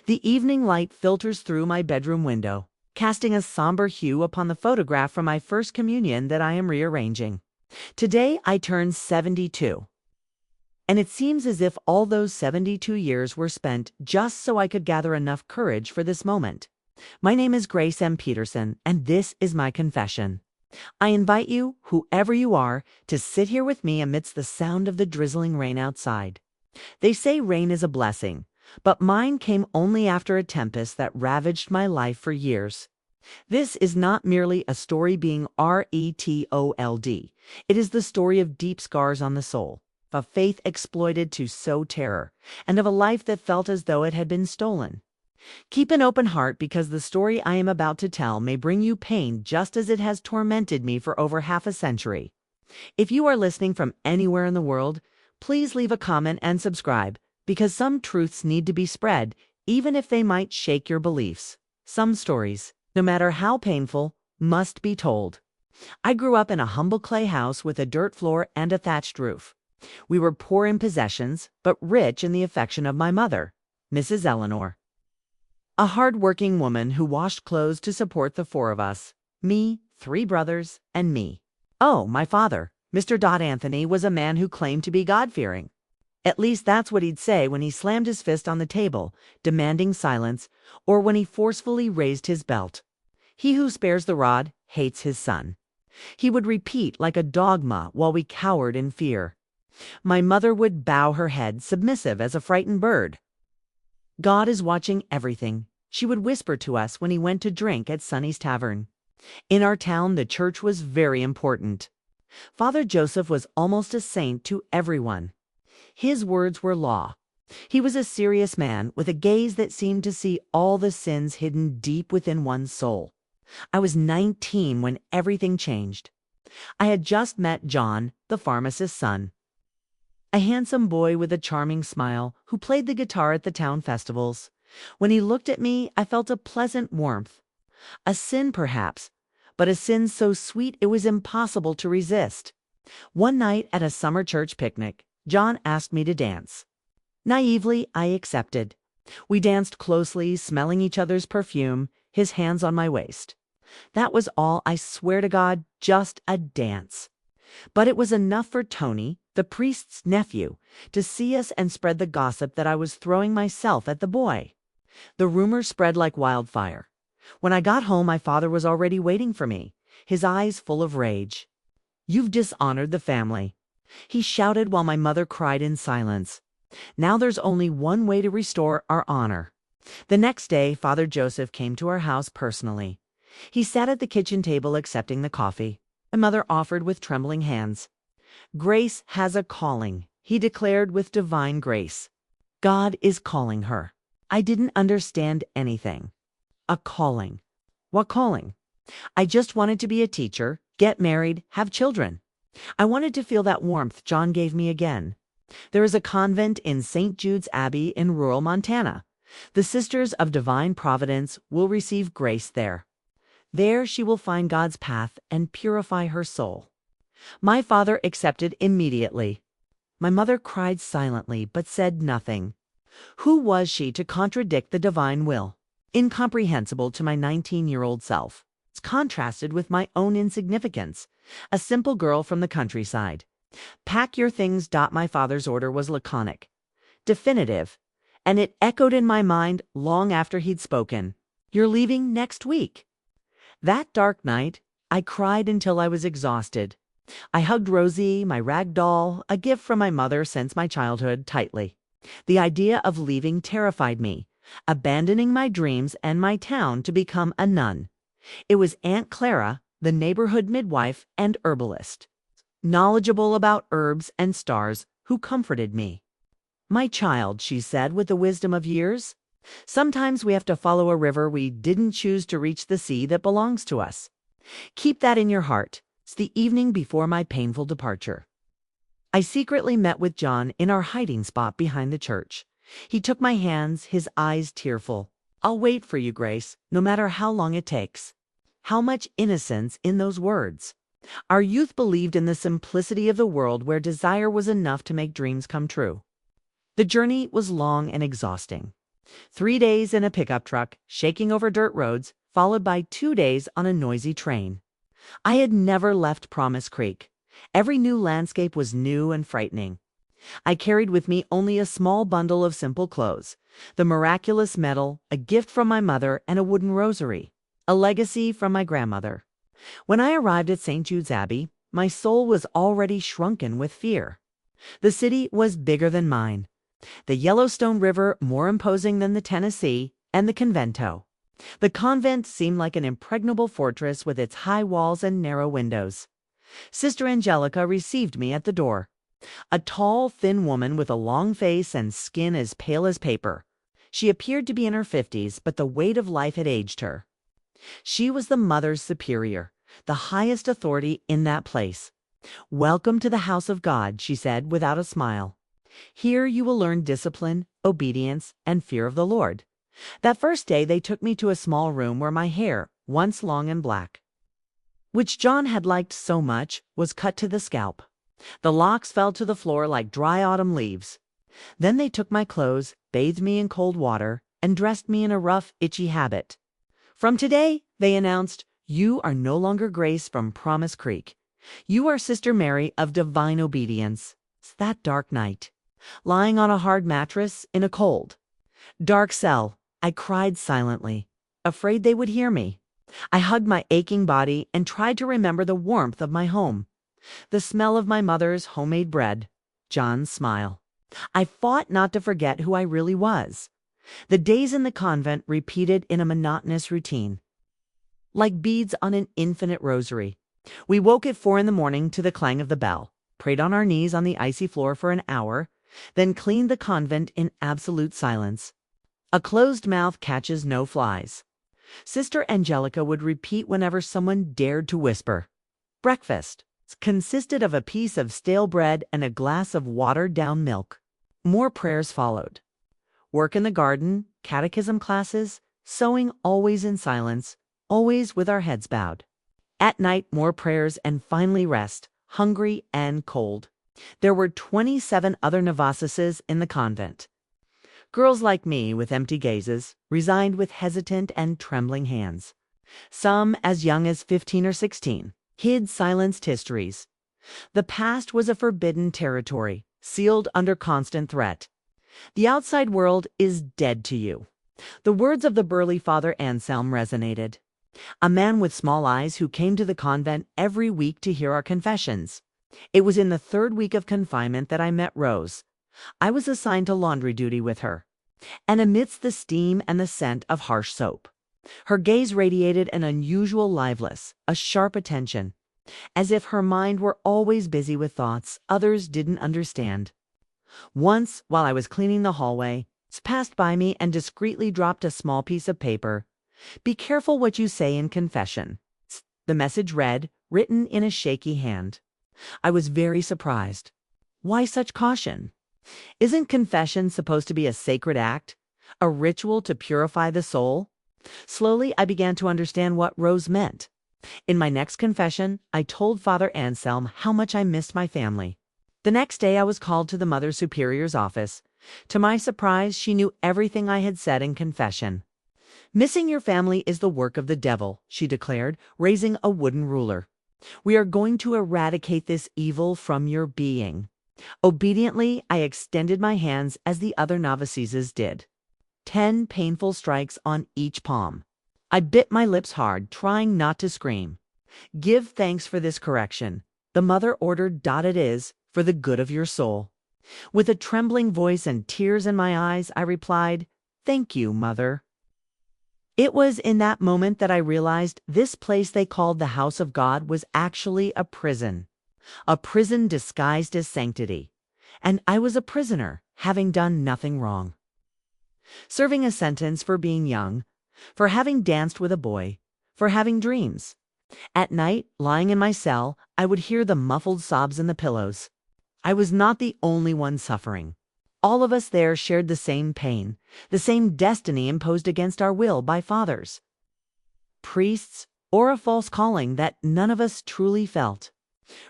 The evening light filters through my bedroom window, casting a somber hue upon the photograph from my first communion that I am rearranging. Today I turn 72. And it seems as if all those 72 years were spent just so I could gather enough courage for this moment. My name is Grace M. Peterson, and this is my confession. I invite you, whoever you are, to sit here with me amidst the sound of the drizzling rain outside. They say rain is a blessing, but mine came only after a tempest that ravaged my life for years. This is not merely a story being retold. It is the story of deep scars on the soul, of faith exploited to sow terror, and of a life that felt as though it had been stolen. Keep an open heart, because the story I am about to tell may bring you pain just as it has tormented me for over half a century. If you are listening from anywhere in the world, please leave a comment and subscribe, because some truths need to be spread, even if they might shake your beliefs. Some stories, no matter how painful, must be told. I grew up in a humble clay house with a dirt floor and a thatched roof. We were poor in possessions, but rich in the affection of my mother, Mrs. Eleanor. A hard-working woman who washed clothes to support the four of us, me, 3 brothers, and me. Oh, my father, Mr. Anthony, was a man who claimed to be God-fearing. At least that's what he'd say when he slammed his fist on the table, demanding silence, or when he forcefully raised his belt. He who spares the rod hates his son. He would repeat like a dogma while we cowered in fear. My mother would bow her head, submissive as a frightened bird. God is watching everything, she would whisper to us when he went to drink at Sonny's Tavern. In our town, the church was very important. Father Joseph was almost a saint to everyone. His words were law. He was a serious man with a gaze that seemed to see all the sins hidden deep within one's soul. I was 19 when everything changed. I had just met John, the pharmacist's son. A handsome boy with a charming smile who played the guitar at the town festivals. When he looked at me, I felt a pleasant warmth. A sin, perhaps, but a sin so sweet it was impossible to resist. One night at a summer church picnic, John asked me to dance. Naively, I accepted. We danced closely, smelling each other's perfume, his hands on my waist. That was all, I swear to God, just a dance. But it was enough for Tony, the priest's nephew, to see us and spread the gossip that I was throwing myself at the boy. The rumor spread like wildfire. When I got home, my father was already waiting for me, his eyes full of rage. "You've dishonored the family," he shouted while my mother cried in silence. "Now there's only one way to restore our honor." The next day, Father Joseph came to our house personally. He sat at the kitchen table accepting the coffee. My mother offered with trembling hands. "Grace has a calling," he declared with divine grace. God is calling her. I didn't understand anything. A calling. What calling? I just wanted to be a teacher, get married, have children. I wanted to feel that warmth John gave me again. There is a convent in St. Jude's Abbey in rural Montana. The Sisters of Divine Providence will receive Grace there. There she will find God's path and purify her soul. My father accepted immediately. My mother cried silently but said nothing. Who was she to contradict the divine will? Incomprehensible to my 19-year-old self. It's contrasted with my own insignificance, a simple girl from the countryside. "Pack your things." My father's order was laconic, definitive, and it echoed in my mind long after he'd spoken. "You're leaving next week." That dark night, I cried until I was exhausted. I hugged Rosie, my rag doll, a gift from my mother since my childhood, tightly. The idea of leaving terrified me, abandoning my dreams and my town to become a nun. It was Aunt Clara, the neighborhood midwife and herbalist, knowledgeable about herbs and stars, who comforted me. "My child," she said with the wisdom of years, "sometimes we have to follow a river we didn't choose to reach the sea that belongs to us. Keep that in your heart." It's the evening before my painful departure. I secretly met with John in our hiding spot behind the church. He took my hands, his eyes tearful. "I'll wait for you, Grace, no matter how long it takes." How much innocence in those words. Our youth believed in the simplicity of the world where desire was enough to make dreams come true. The journey was long and exhausting. 3 days in a pickup truck, shaking over dirt roads, followed by 2 days on a noisy train. I had never left Promise Creek. Every new landscape was new and frightening. I carried with me only a small bundle of simple clothes, the miraculous medal, a gift from my mother, and a wooden rosary, a legacy from my grandmother. When I arrived at St. Jude's Abbey, my soul was already shrunken with fear. The city was bigger than mine, the Yellowstone River more imposing than the Tennessee, and the convento. The convent seemed like an impregnable fortress with its high walls and narrow windows. Sister Angelica received me at the door. A tall, thin woman with a long face and skin as pale as paper. She appeared to be in her 50s, but the weight of life had aged her. She was the Mother Superior, the highest authority in that place. "Welcome to the house of God," she said without a smile. "Here you will learn discipline, obedience, and fear of the Lord." That first day they took me to a small room where my hair, once long and black, which John had liked so much, was cut to the scalp. The locks fell to the floor like dry autumn leaves. Then they took my clothes, bathed me in cold water, and dressed me in a rough, itchy habit. "From today," they announced, "you are no longer Grace from Promise Creek. You are Sister Mary of Divine Obedience." That dark night, lying on a hard mattress in a cold, dark cell, I cried silently, afraid they would hear me. I hugged my aching body and tried to remember the warmth of my home, the smell of my mother's homemade bread, John's smile. I fought not to forget who I really was. The days in the convent repeated in a monotonous routine, like beads on an infinite rosary. We woke at 4 in the morning to the clang of the bell, prayed on our knees on the icy floor for an hour, then cleaned the convent in absolute silence. A closed mouth catches no flies. Sister Angelica would repeat whenever someone dared to whisper. Breakfast consisted of a piece of stale bread and a glass of watered-down milk. More prayers followed. Work in the garden, catechism classes, sewing always in silence, always with our heads bowed. At night, more prayers and finally rest, hungry and cold. There were 27 other novicices in the convent. Girls like me with empty gazes, resigned with hesitant and trembling hands. Some as young as 15 or 16, hid silenced histories. The past was a forbidden territory, sealed under constant threat. The outside world is dead to you. The words of the burly Father Anselm resonated. A man with small eyes who came to the convent every week to hear our confessions. It was in the 3rd week of confinement that I met Rose. I was assigned to laundry duty with her, and amidst the steam and the scent of harsh soap, her gaze radiated an unusual liveliness, a sharp attention, as if her mind were always busy with thoughts others didn't understand. Once, while I was cleaning the hallway, she passed by me and discreetly dropped a small piece of paper. "Be careful what you say in confession." The message read, written in a shaky hand. I was very surprised. Why such caution? Isn't confession supposed to be a sacred act, a ritual to purify the soul? Slowly, I began to understand what Rose meant. In my next confession, I told Father Anselm how much I missed my family. The next day, I was called to the Mother Superior's office. To my surprise, she knew everything I had said in confession. "Missing your family is the work of the devil," she declared, raising a wooden ruler. "We are going to eradicate this evil from your being." Obediently, I extended my hands as the other novices did. 10 painful strikes on each palm. I bit my lips hard, trying not to scream. "Give thanks for this correction," the mother ordered. "It is for the good of your soul." With a trembling voice and tears in my eyes, I replied, "Thank you, Mother." It was in that moment that I realized this place they called the house of God was actually a prison disguised as sanctity. And I was a prisoner, having done nothing wrong. Serving a sentence for being young, for having danced with a boy, for having dreams. At night, lying in my cell, I would hear the muffled sobs in the pillows. I was not the only one suffering. All of us there shared the same pain, the same destiny imposed against our will by fathers, priests, or a false calling that none of us truly felt.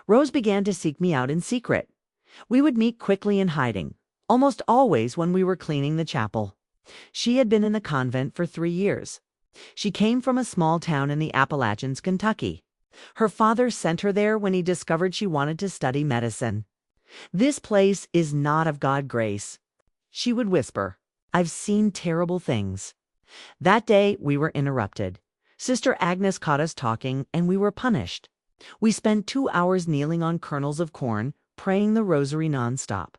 Rose began to seek me out in secret. We would meet quickly in hiding, almost always when we were cleaning the chapel. She had been in the convent for 3 years. She came from a small town in the Appalachians, Kentucky. Her father sent her there when he discovered she wanted to study medicine. "This place is not of God grace," she would whisper. "I've seen terrible things." That day we were interrupted. Sister Agnes caught us talking, and we were punished. We spent 2 hours kneeling on kernels of corn, praying the rosary nonstop.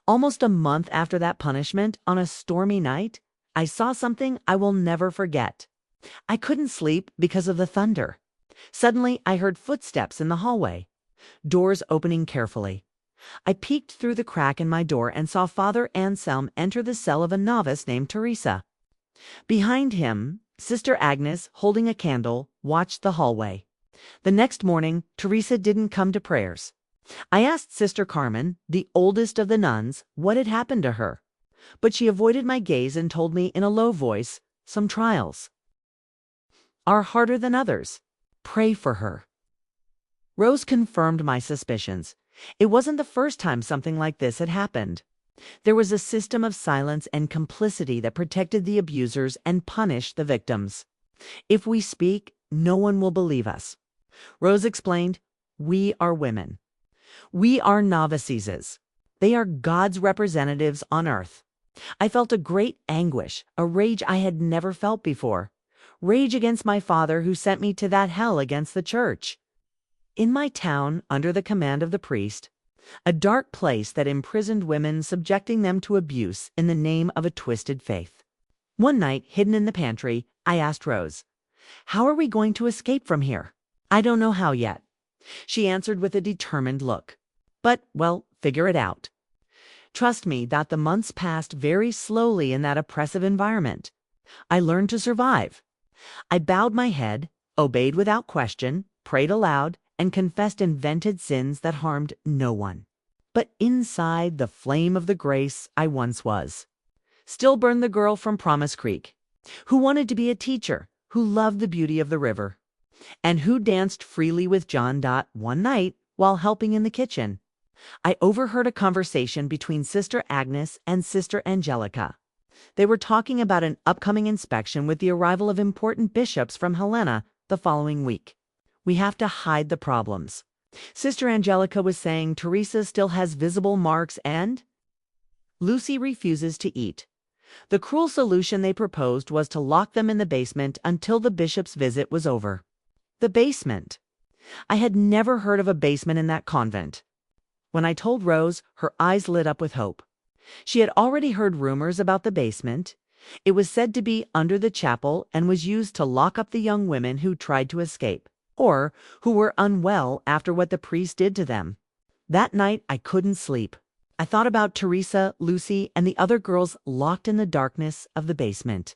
Almost a month after that punishment, on a stormy night, I saw something I will never forget. I couldn't sleep because of the thunder. Suddenly, I heard footsteps in the hallway, doors opening carefully. I peeked through the crack in my door and saw Father Anselm enter the cell of a novice named Teresa. Behind him, Sister Agnes, holding a candle, watched the hallway. The next morning, Teresa didn't come to prayers. I asked Sister Carmen, the oldest of the nuns, what had happened to her. But she avoided my gaze and told me in a low voice, "Some trials are harder than others. Pray for her." Rose confirmed my suspicions. It wasn't the first time something like this had happened. There was a system of silence and complicity that protected the abusers and punished the victims. "If we speak, no one will believe us." Rose explained, "We are women. We are novices. They are God's representatives on earth." I felt a great anguish, a rage I had never felt before. Rage against my father who sent me to that hell against the church. In my town, under the command of the priest, a dark place that imprisoned women, subjecting them to abuse in the name of a twisted faith. One night, hidden in the pantry, I asked Rose, "How are we going to escape from here?" "I don't know how yet," she answered with a determined look. "But, well, figure it out. Trust me that the months passed very slowly in that oppressive environment. I learned to survive. I bowed my head, obeyed without question, prayed aloud, and confessed invented sins that harmed no one. But inside the flame of the grace I once was still burned the girl from Promise Creek, who wanted to be a teacher, who loved the beauty of the river, and who danced freely with John one night while helping in the kitchen. I overheard a conversation between Sister Agnes and Sister Angelica. They were talking about an upcoming inspection with the arrival of important bishops from Helena the following week. "We have to hide the problems." Sister Angelica was saying Teresa still has visible marks and Lucy refuses to eat. The cruel solution they proposed was to lock them in the basement until the bishop's visit was over. The basement. I had never heard of a basement in that convent. When I told Rose, her eyes lit up with hope. She had already heard rumors about the basement. It was said to be under the chapel and was used to lock up the young women who tried to escape, or who were unwell after what the priest did to them. That night I couldn't sleep. I thought about Teresa, Lucy, and the other girls locked in the darkness of the basement.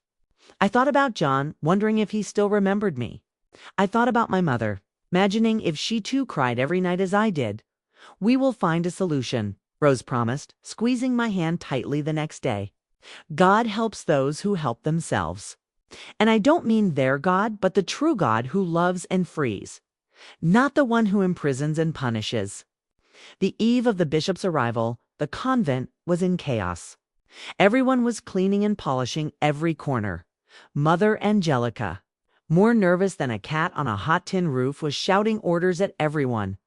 I thought about John, wondering if he still remembered me. I thought about my mother, imagining if she too cried every night as I did. "We will find a solution," Rose promised, squeezing my hand tightly the next day. "God helps those who help themselves. And I don't mean their God, but the true God who loves and frees, not the one who imprisons and punishes." The eve of the bishop's arrival, the convent was in chaos. Everyone was cleaning and polishing every corner. Mother Angelica, more nervous than a cat on a hot tin roof, was shouting orders at everyone.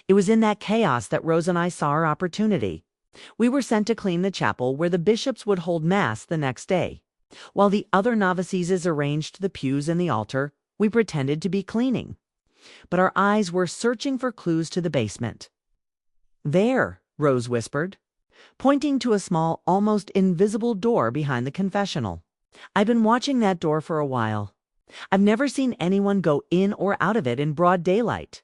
It was in that chaos that Rose and I saw our opportunity. We were sent to clean the chapel where the bishops would hold mass the next day. While the other novices arranged the pews and the altar, we pretended to be cleaning. But our eyes were searching for clues to the basement. "There," Rose whispered, pointing to a small, almost invisible door behind the confessional. "I've been watching that door for a while. I've never seen anyone go in or out of it in broad daylight."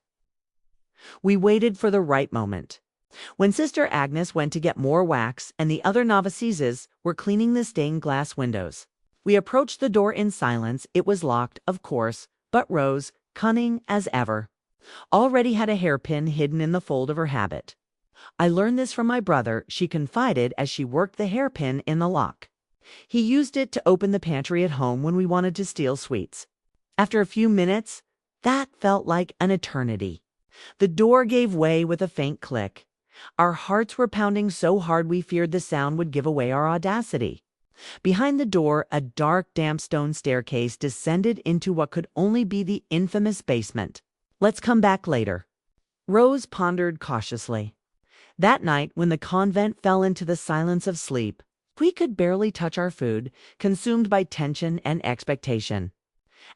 We waited for the right moment. When Sister Agnes went to get more wax and the other novices were cleaning the stained glass windows, we approached the door in silence. It was locked, of course, but Rose, cunning as ever, already had a hairpin hidden in the fold of her habit. "I learned this from my brother," she confided as she worked the hairpin in the lock. "He used it to open the pantry at home when we wanted to steal sweets." After a few minutes, that felt like an eternity, the door gave way with a faint click. Our hearts were pounding so hard we feared the sound would give away our audacity. Behind the door, a dark, damp stone staircase descended into what could only be the infamous basement. Let's come back later. Rose pondered cautiously. That night, when the convent fell into the silence of sleep, we could barely touch our food, consumed by tension and expectation.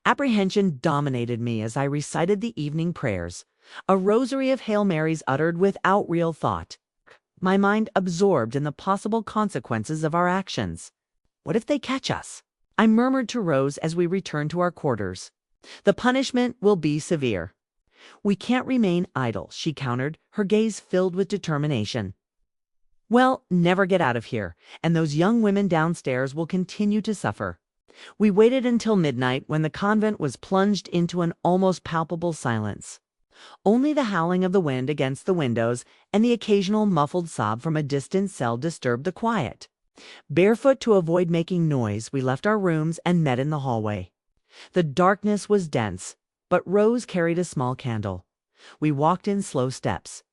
Apprehension dominated me as I recited the evening prayers, a rosary of Hail Marys uttered without real thought, my mind absorbed in the possible consequences of our actions. What if they catch us? I murmured to Rose as we returned to our quarters. The punishment will be severe. We can't remain idle, she countered, her gaze filled with determination. We'll never get out of here, and those young women downstairs will continue to suffer. We waited until midnight when the convent was plunged into an almost palpable silence. Only the howling of the wind against the windows and the occasional muffled sob from a distant cell disturbed the quiet. Barefoot to avoid making noise, we left our rooms and met in the hallway. The darkness was dense, but Rose carried a small candle. We walked in slow steps,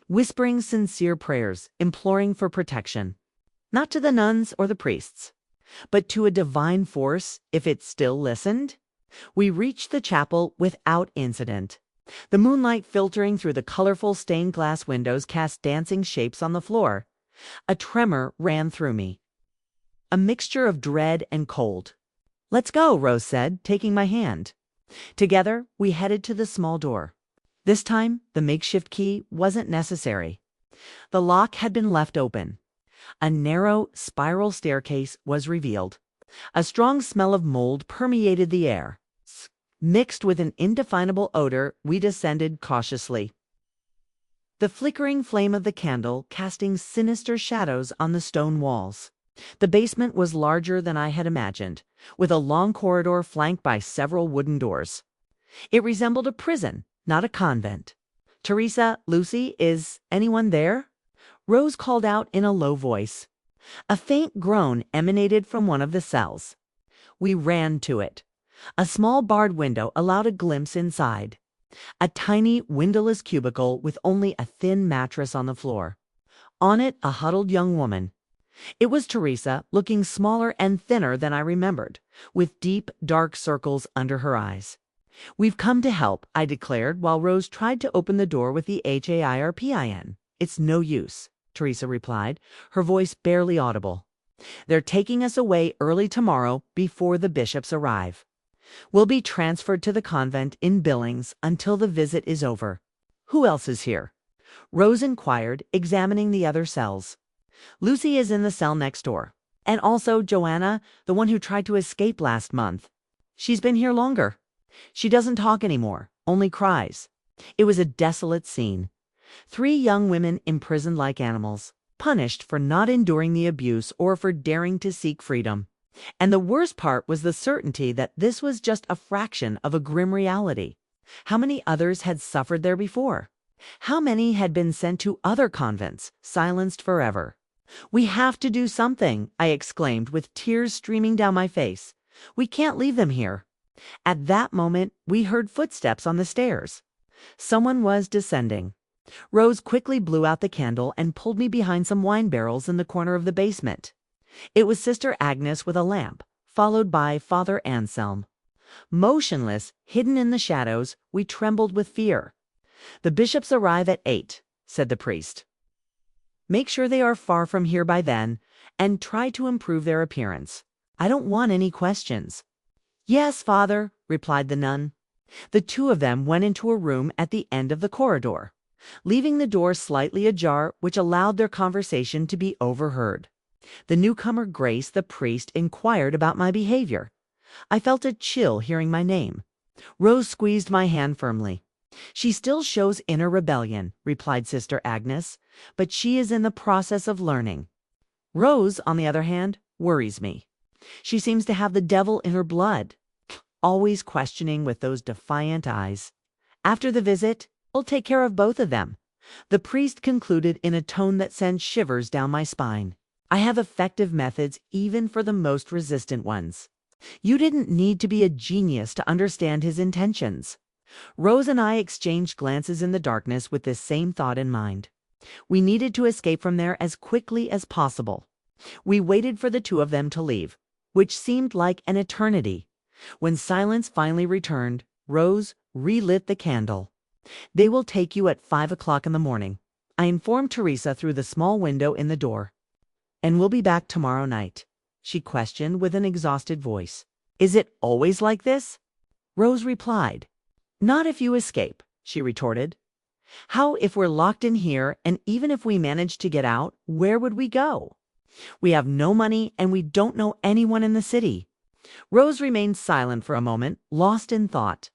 whispering sincere prayers, imploring for protection, not to the nuns or the priests, but to a divine force, if it still listened. We reached the chapel without incident. The moonlight filtering through the colorful stained glass windows cast dancing shapes on the floor. A tremor ran through me, a mixture of dread and cold. Let's go, Rose said, taking my hand. Together, we headed to the small door. This time, the makeshift key wasn't necessary. The lock had been left open. A narrow, spiral staircase was revealed. A strong smell of mold permeated the air. Mixed with an indefinable odor, we descended cautiously, the flickering flame of the candle casting sinister shadows on the stone walls. The basement was larger than I had imagined, with a long corridor flanked by several wooden doors. It resembled a prison, not a convent. Teresa, Lucy, is anyone there? Rose called out in a low voice. A faint groan emanated from one of the cells. We ran to it. A small barred window allowed a glimpse inside. A tiny, windowless cubicle with only a thin mattress on the floor. On it, a huddled young woman. It was Teresa, looking smaller and thinner than I remembered, with deep, dark circles under her eyes. We've come to help, I declared, while Rose tried to open the door with the HAIRPIN. It's no use, Teresa replied, her voice barely audible. They're taking us away early tomorrow before the bishops arrive. We'll be transferred to the convent in Billings until the visit is over. Who else is here? Rose inquired, examining the other cells. Lucy is in the cell next door. And also Joanna, the one who tried to escape last month. She's been here longer. She doesn't talk anymore, only cries. It was a desolate scene. 3 young women imprisoned like animals, punished for not enduring the abuse or for daring to seek freedom. And the worst part was the certainty that this was just a fraction of a grim reality. How many others had suffered there before? How many had been sent to other convents, silenced forever? We have to do something, I exclaimed with tears streaming down my face. We can't leave them here. At that moment, we heard footsteps on the stairs. Someone was descending. Rose quickly blew out the candle and pulled me behind some wine barrels in the corner of the basement. It was Sister Agnes with a lamp, followed by Father Anselm. Motionless, hidden in the shadows, we trembled with fear. The bishops arrive at 8, said the priest. Make sure they are far from here by then, and try to improve their appearance. I don't want any questions. Yes, Father, replied the nun. The 2 of them went into a room at the end of the corridor, leaving the door slightly ajar, which allowed their conversation to be overheard. The newcomer Grace, the priest, inquired about my behavior. I felt a chill hearing my name. Rose squeezed my hand firmly. She still shows inner rebellion, replied Sister Agnes, but she is in the process of learning. Rose, on the other hand, worries me. She seems to have the devil in her blood, always questioning with those defiant eyes. After the visit, we'll take care of both of them, the priest concluded in a tone that sent shivers down my spine. I have effective methods even for the most resistant ones. You didn't need to be a genius to understand his intentions. Rose and I exchanged glances in the darkness with this same thought in mind. We needed to escape from there as quickly as possible. We waited for the two of them to leave, which seemed like an eternity. When silence finally returned, Rose relit the candle. "They will take you at 5 o'clock in the morning," I informed Teresa through the small window in the door. "And we'll be back tomorrow night," she questioned with an exhausted voice. "Is it always like this?" Rose replied. "Not if you escape," she retorted. "How if we're locked in here, and even if we manage to get out, where would we go? We have no money and we don't know anyone in the city." Rose remained silent for a moment, lost in thought.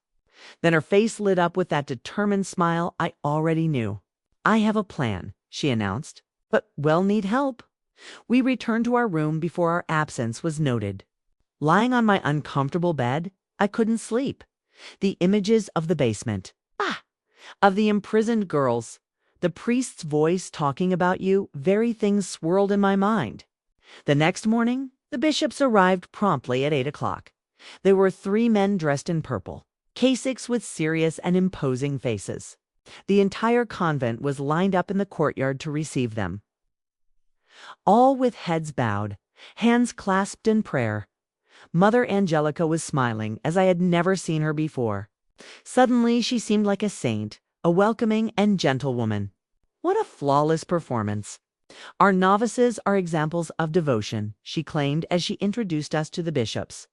Then her face lit up with that determined smile I already knew. "I have a plan," she announced, "but we'll need help." We returned to our room before our absence was noted. Lying on my uncomfortable bed, I couldn't sleep. The images of the basement, of the imprisoned girls, the priest's voice talking about you, very things swirled in my mind. The next morning, the bishops arrived promptly at 8 o'clock. There were 3 men dressed in purple, caciques with serious and imposing faces. The entire convent was lined up in the courtyard to receive them, all with heads bowed, hands clasped in prayer. Mother Angelica was smiling as I had never seen her before. Suddenly she seemed like a saint, a welcoming and gentle woman. What a flawless performance! "Our novices are examples of devotion," she claimed as she introduced us to the bishops.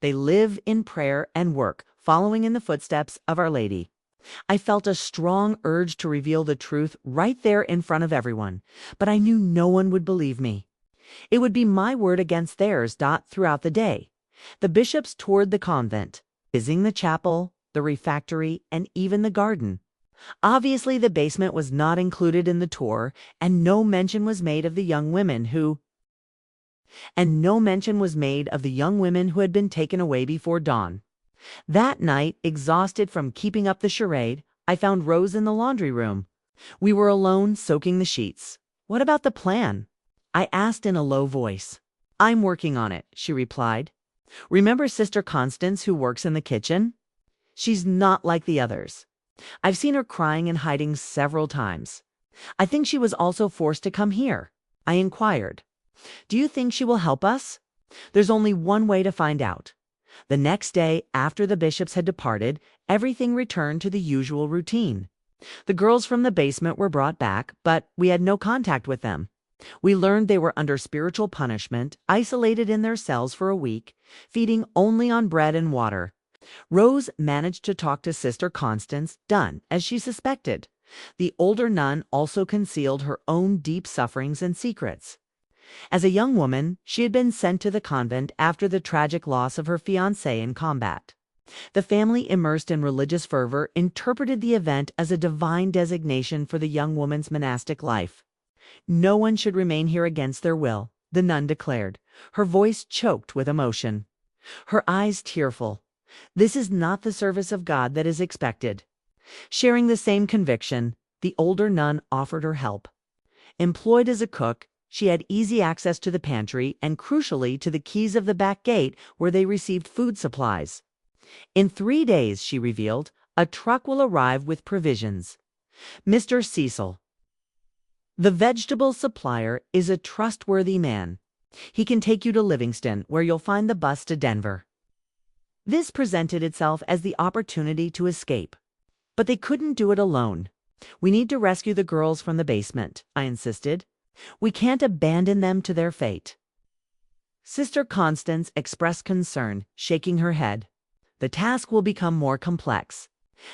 "They live in prayer and work, following in the footsteps of Our Lady." I felt a strong urge to reveal the truth right there in front of everyone, but I knew no one would believe me. It would be my word against theirs. Throughout the day, the bishops toured the convent, visiting the chapel, the refectory, and even the garden. Obviously, the basement was not included in the tour, and no mention was made of the young women who had been taken away before dawn. That night, exhausted from keeping up the charade, I found Rose in the laundry room. We were alone, soaking the sheets. "What about the plan?" I asked in a low voice. "I'm working on it," she replied. "Remember Sister Constance, who works in the kitchen? She's not like the others. I've seen her crying and hiding several times. I think she was also forced to come here." I inquired. "Do you think she will help us?" "There's only one way to find out." The next day, after the bishops had departed, everything returned to the usual routine. The girls from the basement were brought back, but we had no contact with them. We learned they were under spiritual punishment, isolated in their cells for a week, feeding only on bread and water. Rose managed to talk to Sister Constance, done as she suspected. The older nun also concealed her own deep sufferings and secrets. As a young woman, she had been sent to the convent after the tragic loss of her fiancé in combat. The family, immersed in religious fervor, interpreted the event as a divine designation for the young woman's monastic life. "No one should remain here against their will," the nun declared, her voice choked with emotion, her eyes tearful. "This is not the service of God that is expected." Sharing the same conviction, the older nun offered her help. Employed as a cook, she had easy access to the pantry and, crucially, to the keys of the back gate where they received food supplies. "In 3 days," she revealed, "a truck will arrive with provisions. Mr. Cecil, the vegetable supplier, is a trustworthy man. He can take you to Livingston, where you'll find the bus to Denver." This presented itself as the opportunity to escape. But they couldn't do it alone. "We need to rescue the girls from the basement," I insisted. "We can't abandon them to their fate." Sister Constance expressed concern, shaking her head. "The task will become more complex.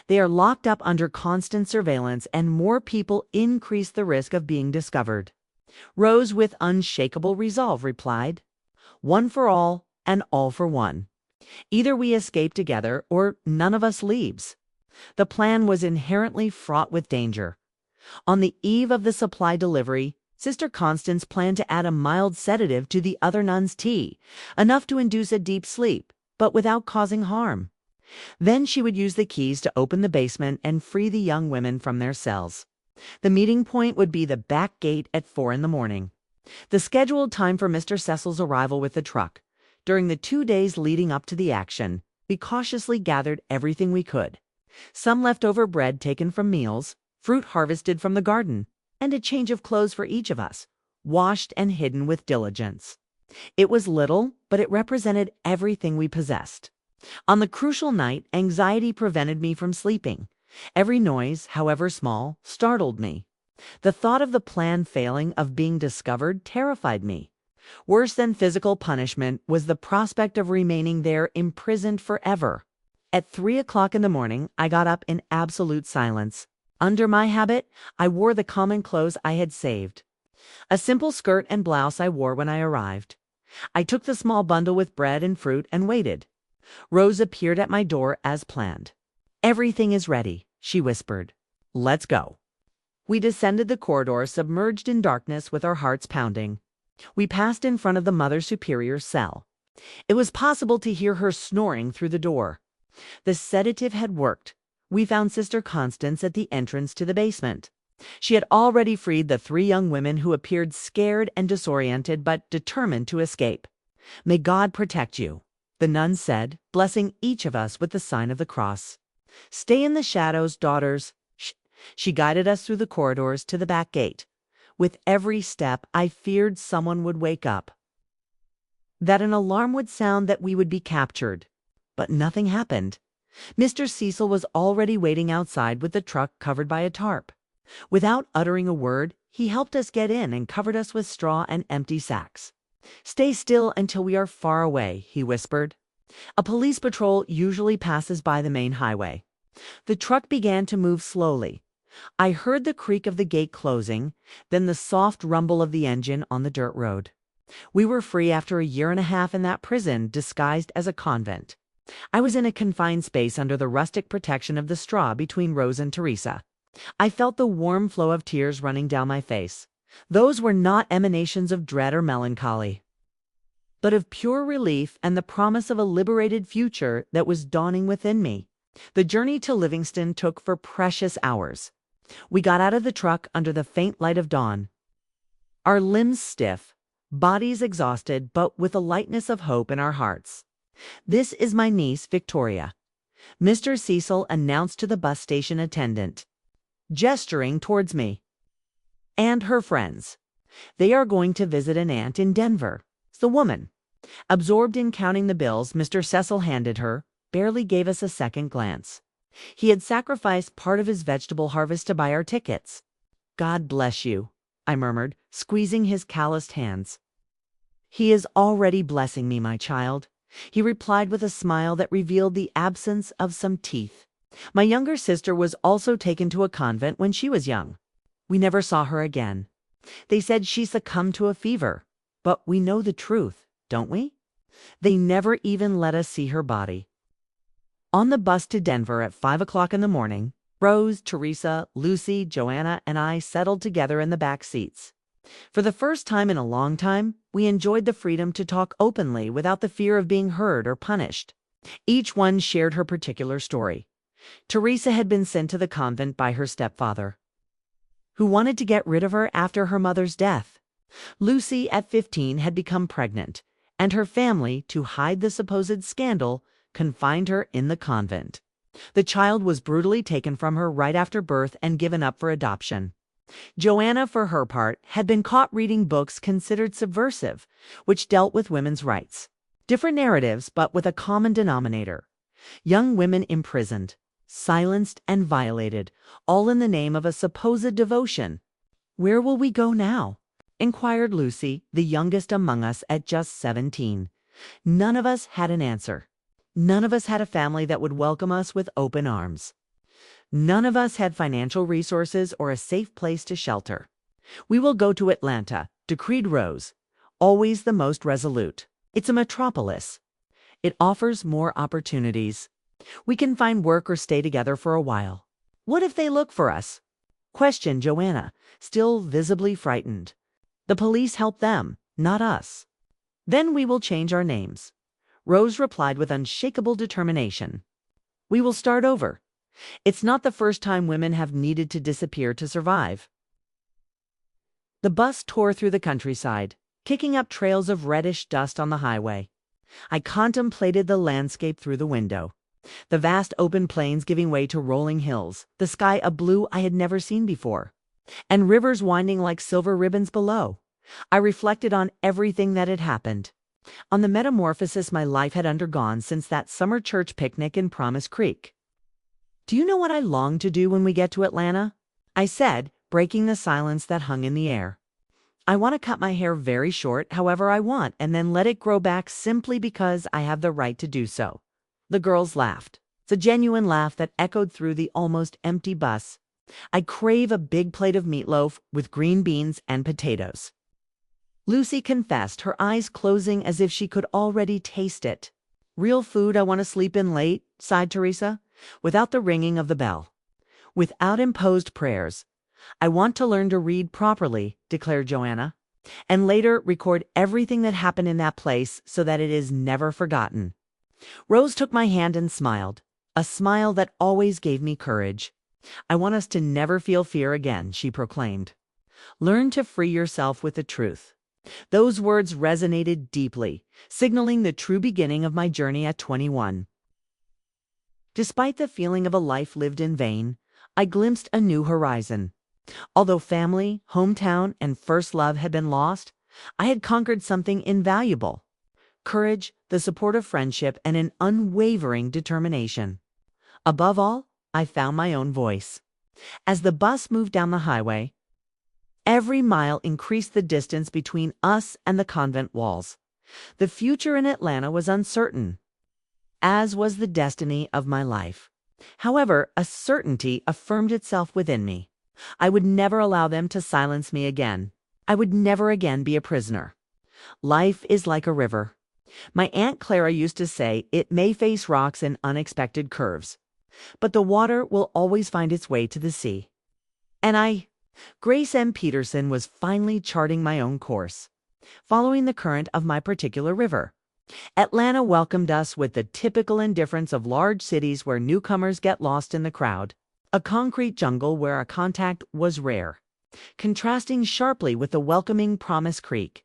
They are locked up under constant surveillance, and more people increase the risk of being discovered." Rose, with unshakable resolve, replied, "One for all and all for one. Either we escape together or none of us leaves." The plan was inherently fraught with danger. On the eve of the supply delivery, Sister Constance planned to add a mild sedative to the other nuns' tea, enough to induce a deep sleep, but without causing harm. Then she would use the keys to open the basement and free the young women from their cells. The meeting point would be the back gate at 4 in the morning, the scheduled time for Mr. Cecil's arrival with the truck. During the 2 days leading up to the action, we cautiously gathered everything we could. Some leftover bread taken from meals, fruit harvested from the garden, and a change of clothes for each of us. washed and hidden with diligence. It was little, but it represented everything we possessed. On the crucial night, anxiety prevented me from sleeping. Every noise, however small, startled me. The thought of the plan failing, of being discovered, terrified me. Worse than physical punishment was the prospect of remaining there imprisoned forever. At 3 o'clock in the morning, I got up in absolute silence. Under my habit, I wore the common clothes I had saved. A simple skirt and blouse I wore when I arrived. I took the small bundle with bread and fruit and waited. Rose appeared at my door as planned. "Everything is ready," she whispered. "Let's go." We descended the corridor, submerged in darkness with our hearts pounding. We passed in front of the Mother Superior's cell. It was possible to hear her snoring through the door. The sedative had worked. We found Sister Constance at the entrance to the basement. She had already freed the 3 young women who appeared scared and disoriented but determined to escape. "May God protect you," the nun said, blessing each of us with the sign of the cross. "Stay in the shadows, daughters." She guided us through the corridors to the back gate. With every step, I feared someone would wake up, that an alarm would sound, that we would be captured. But nothing happened. Mr. Cecil was already waiting outside with the truck covered by a tarp. Without uttering a word, he helped us get in and covered us with straw and empty sacks. "Stay still until we are far away," he whispered. "A police patrol usually passes by the main highway." The truck began to move slowly. I heard the creak of the gate closing, then the soft rumble of the engine on the dirt road. We were free after a year and a half in that prison disguised as a convent. I was in a confined space under the rustic protection of the straw between Rose and Teresa. I felt the warm flow of tears running down my face. Those were not emanations of dread or melancholy, but of pure relief and the promise of a liberated future that was dawning within me. The journey to Livingston took for precious hours. We got out of the truck under the faint light of dawn, our limbs stiff, bodies exhausted, but with a lightness of hope in our hearts. "This is my niece, Victoria," Mr. Cecil announced to the bus station attendant, gesturing towards me. "And her friends. They are going to visit an aunt in Denver." The woman, absorbed in counting the bills Mr. Cecil handed her, barely gave us a second glance. He had sacrificed part of his vegetable harvest to buy our tickets. "God bless you," I murmured, squeezing his calloused hands. "He is already blessing me, my child," he replied with a smile that revealed the absence of some teeth. "My younger sister was also taken to a convent when she was young. We never saw her again. They said she succumbed to a fever. But we know the truth, don't we? They never even let us see her body." On the bus to Denver at 5 o'clock in the morning, Rose, Teresa, Lucy, Joanna, and I settled together in the back seats. For the first time in a long time, we enjoyed the freedom to talk openly without the fear of being heard or punished. Each one shared her particular story. Teresa had been sent to the convent by her stepfather, who wanted to get rid of her after her mother's death. Lucy, at 15, had become pregnant, and her family, to hide the supposed scandal, confined her in the convent. The child was brutally taken from her right after birth and given up for adoption. Joanna, for her part, had been caught reading books considered subversive, which dealt with women's rights. Different narratives, but with a common denominator. Young women imprisoned, silenced, and violated, all in the name of a supposed devotion. "Where will we go now?" inquired Lucy, the youngest among us at just 17. None of us had an answer. None of us had a family that would welcome us with open arms. None of us had financial resources or a safe place to shelter. "We will go to Atlanta," decreed Rose, always the most resolute. "It's a metropolis. It offers more opportunities. We can find work or stay together for a while." "What if they look for us?" questioned Joanna, still visibly frightened. "The police help them, not us." "Then we will change our names," Rose replied with unshakable determination. "We will start over. It's not the first time women have needed to disappear to survive." The bus tore through the countryside, kicking up trails of reddish dust on the highway. I contemplated the landscape through the window. The vast open plains giving way to rolling hills, the sky a blue I had never seen before, and rivers winding like silver ribbons below. I reflected on everything that had happened, on the metamorphosis my life had undergone since that summer church picnic in Promise Creek. "Do you know what I long to do when we get to Atlanta?" I said, breaking the silence that hung in the air. "I want to cut my hair very short, however I want, and then let it grow back simply because I have the right to do so." The girls laughed. It's a genuine laugh that echoed through the almost empty bus. "I crave a big plate of meatloaf with green beans and potatoes," Lucy confessed, her eyes closing as if she could already taste it. "Real food I want to sleep in late," sighed Teresa, "without the ringing of the bell. Without imposed prayers. I want to learn to read properly," declared Joanna, "and later record everything that happened in that place so that it is never forgotten." Rose took my hand and smiled, a smile that always gave me courage. "I want us to never feel fear again," she proclaimed. "Learn to free yourself with the truth." Those words resonated deeply, signaling the true beginning of my journey at 21. Despite the feeling of a life lived in vain, I glimpsed a new horizon. Although family, hometown, and first love had been lost, I had conquered something invaluable: courage, the support of friendship, and an unwavering determination. Above all, I found my own voice. As the bus moved down the highway, every mile increased the distance between us and the convent walls. The future in Atlanta was uncertain, as was the destiny of my life. However, a certainty affirmed itself within me. I would never allow them to silence me again. I would never again be a prisoner. Life is like a river. My Aunt Clara used to say it may face rocks and unexpected curves, but the water will always find its way to the sea. And Grace M. Peterson, was finally charting my own course, following the current of my particular river. Atlanta welcomed us with the typical indifference of large cities where newcomers get lost in the crowd, a concrete jungle where a contact was rare, contrasting sharply with the welcoming Promise Creek.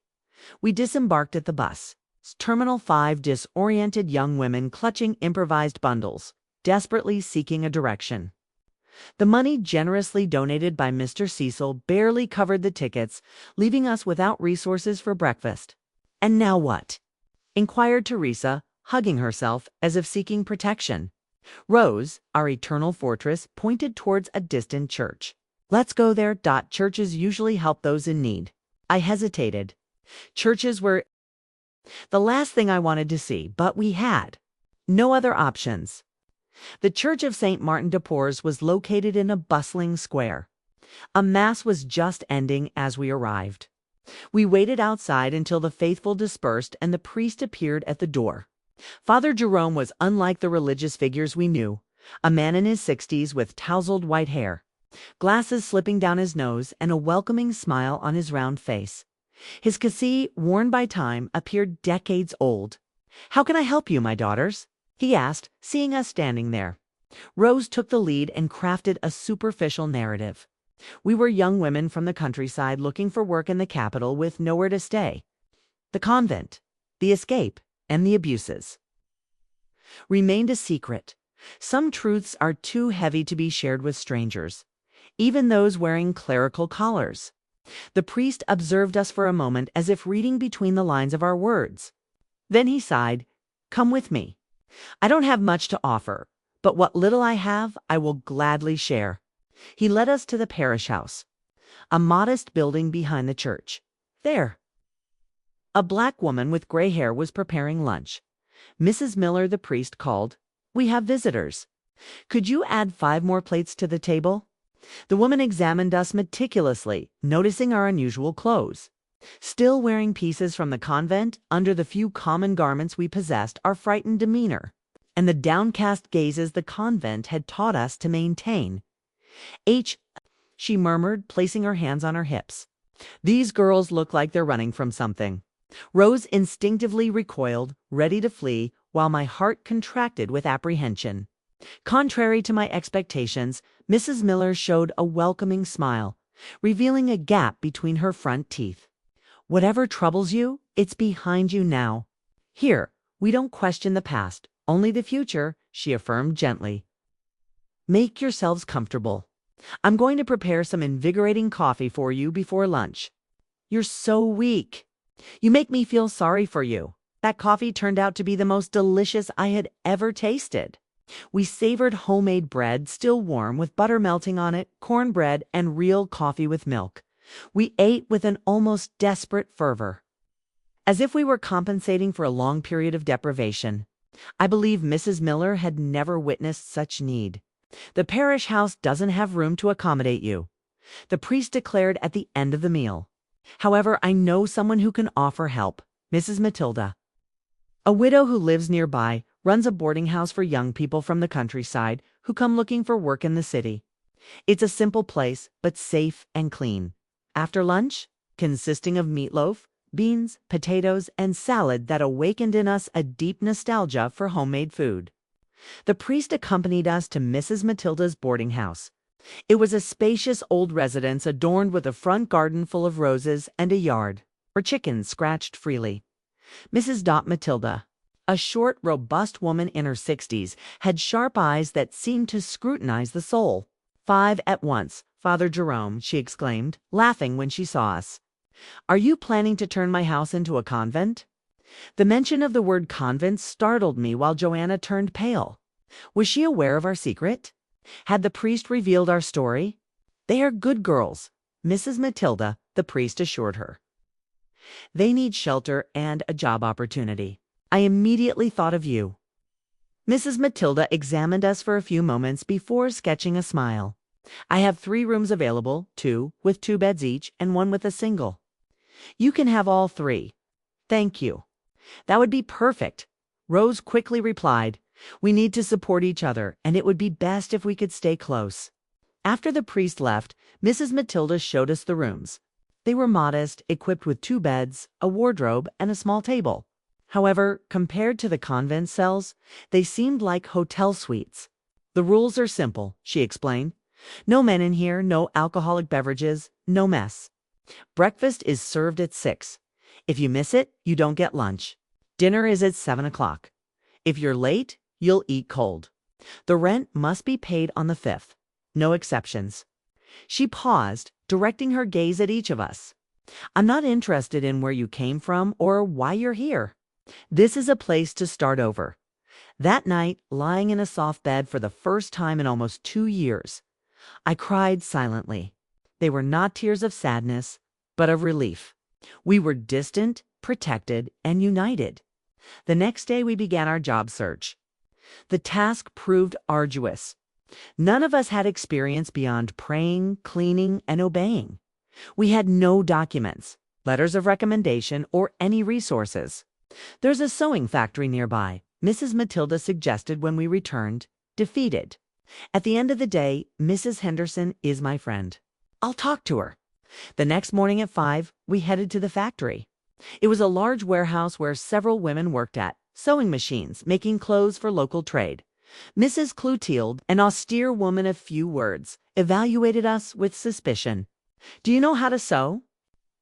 We disembarked at the bus. Terminal 5, disoriented young women clutching improvised bundles, desperately seeking a direction. The money generously donated by Mr. Cecil barely covered the tickets, leaving us without resources for breakfast. "And now what?" inquired Teresa, hugging herself as if seeking protection. Rose, our eternal fortress, pointed towards a distant church. "Let's go there. Churches usually help those in need." I hesitated. Churches were the last thing I wanted to see, but we had no other options. The Church of St. Martin de Porres was located in a bustling square. A mass was just ending as we arrived. We waited outside until the faithful dispersed and the priest appeared at the door. Father Jerome was unlike the religious figures we knew, a man in his 60s with tousled white hair, glasses slipping down his nose, and a welcoming smile on his round face. His cassie, worn by time, appeared decades old. "How can I help you, my daughters?" he asked, seeing us standing there. Rose took the lead and crafted a superficial narrative. We were young women from the countryside looking for work in the capital with nowhere to stay. The convent, the escape, and the abuses remained a secret. Some truths are too heavy to be shared with strangers, even those wearing clerical collars. The priest observed us for a moment as if reading between the lines of our words. Then he sighed. "Come with me. I don't have much to offer, but what little I have, I will gladly share." He led us to the parish house, a modest building behind the church. There, a black woman with gray hair was preparing lunch. "Mrs. Miller," the priest called, "we have visitors. Could you add 5 more plates to the table?" The woman examined us meticulously, noticing our unusual clothes. Still wearing pieces from the convent, under the few common garments we possessed, our frightened demeanor, and the downcast gazes the convent had taught us to maintain. She murmured, placing her hands on her hips. "These girls look like they're running from something." Rose instinctively recoiled, ready to flee, while my heart contracted with apprehension. Contrary to my expectations, Mrs. Miller showed a welcoming smile, revealing a gap between her front teeth. "Whatever troubles you, it's behind you now. Here, we don't question the past, only the future," she affirmed gently. "Make yourselves comfortable. I'm going to prepare some invigorating coffee for you before lunch." You're so weak. You make me feel sorry for you. That coffee turned out to be the most delicious I had ever tasted. We savored homemade bread, still warm, with butter melting on it, cornbread, and real coffee with milk. We ate with an almost desperate fervor, as if we were compensating for a long period of deprivation. I believe Mrs. Miller had never witnessed such need. The parish house doesn't have room to accommodate you, the priest declared at the end of the meal. However, I know someone who can offer help. Mrs. Matilda, a widow who lives nearby, runs a boarding house for young people from the countryside who come looking for work in the city. It's a simple place, but safe and clean. After lunch, consisting of meatloaf, beans, potatoes, and salad that awakened in us a deep nostalgia for homemade food. The priest accompanied us to Mrs. Matilda's boarding house. It was a spacious old residence adorned with a front garden full of roses and a yard where chickens scratched freely. Mrs. Matilda, a short, robust woman in her 60s, had sharp eyes that seemed to scrutinize the soul. "5 at once, Father Jerome," she exclaimed, laughing when she saw us. "Are you planning to turn my house into a convent?" The mention of the word convent startled me while Joanna turned pale. Was she aware of our secret? Had the priest revealed our story? "They are good girls," Mrs. Matilda, the priest, assured her. "They need shelter and a job opportunity. I immediately thought of you." Mrs. Matilda examined us for a few moments before sketching a smile. "I have 3 rooms available, 2 with 2 beds each and 1 with a single. You can have all 3. Thank you." "That would be perfect," Rose quickly replied. "We need to support each other, and it would be best if we could stay close." After the priest left, Mrs. Matilda showed us the rooms. They were modest, equipped with 2 beds, a wardrobe, and a small table. However, compared to the convent cells, they seemed like hotel suites. "The rules are simple," she explained. "No men in here, no alcoholic beverages, no mess. Breakfast is served at 6. If you miss it, you don't get lunch. Dinner is at 7 o'clock. If you're late, you'll eat cold. The rent must be paid on the 5th. No exceptions." She paused, directing her gaze at each of us. "I'm not interested in where you came from or why you're here. This is a place to start over." That night, lying in a soft bed for the first time in almost 2 years, I cried silently. They were not tears of sadness, but of relief. We were distant, protected, and united. The next day we began our job search. The task proved arduous. None of us had experience beyond praying, cleaning, and obeying. We had no documents, letters of recommendation, or any resources. "There's a sewing factory nearby," Mrs. Matilda suggested when we returned, defeated. "At the end of the day, Mrs. Henderson is my friend. I'll talk to her." The next morning at 5, we headed to the factory. It was a large warehouse where several women worked at sewing machines, making clothes for local trade. Mrs. Clotilde, an austere woman of few words, evaluated us with suspicion. "Do you know how to sew?"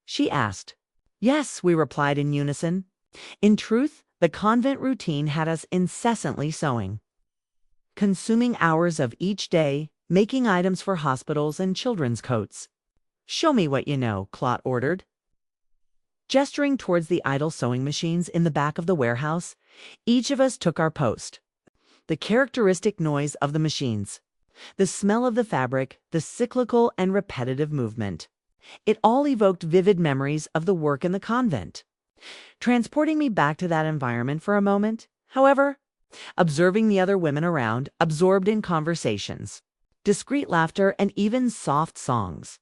she asked. "Yes," we replied in unison. In truth, the convent routine had us incessantly sewing, consuming hours of each day, making items for hospitals and children's coats. "Show me what you know," Claude ordered. Gesturing towards the idle sewing machines in the back of the warehouse, each of us took our post. The characteristic noise of the machines, the smell of the fabric, the cyclical and repetitive movement. It all evoked vivid memories of the work in the convent, transporting me back to that environment for a moment. However, observing the other women around, absorbed in conversations, discreet laughter, and even soft songs,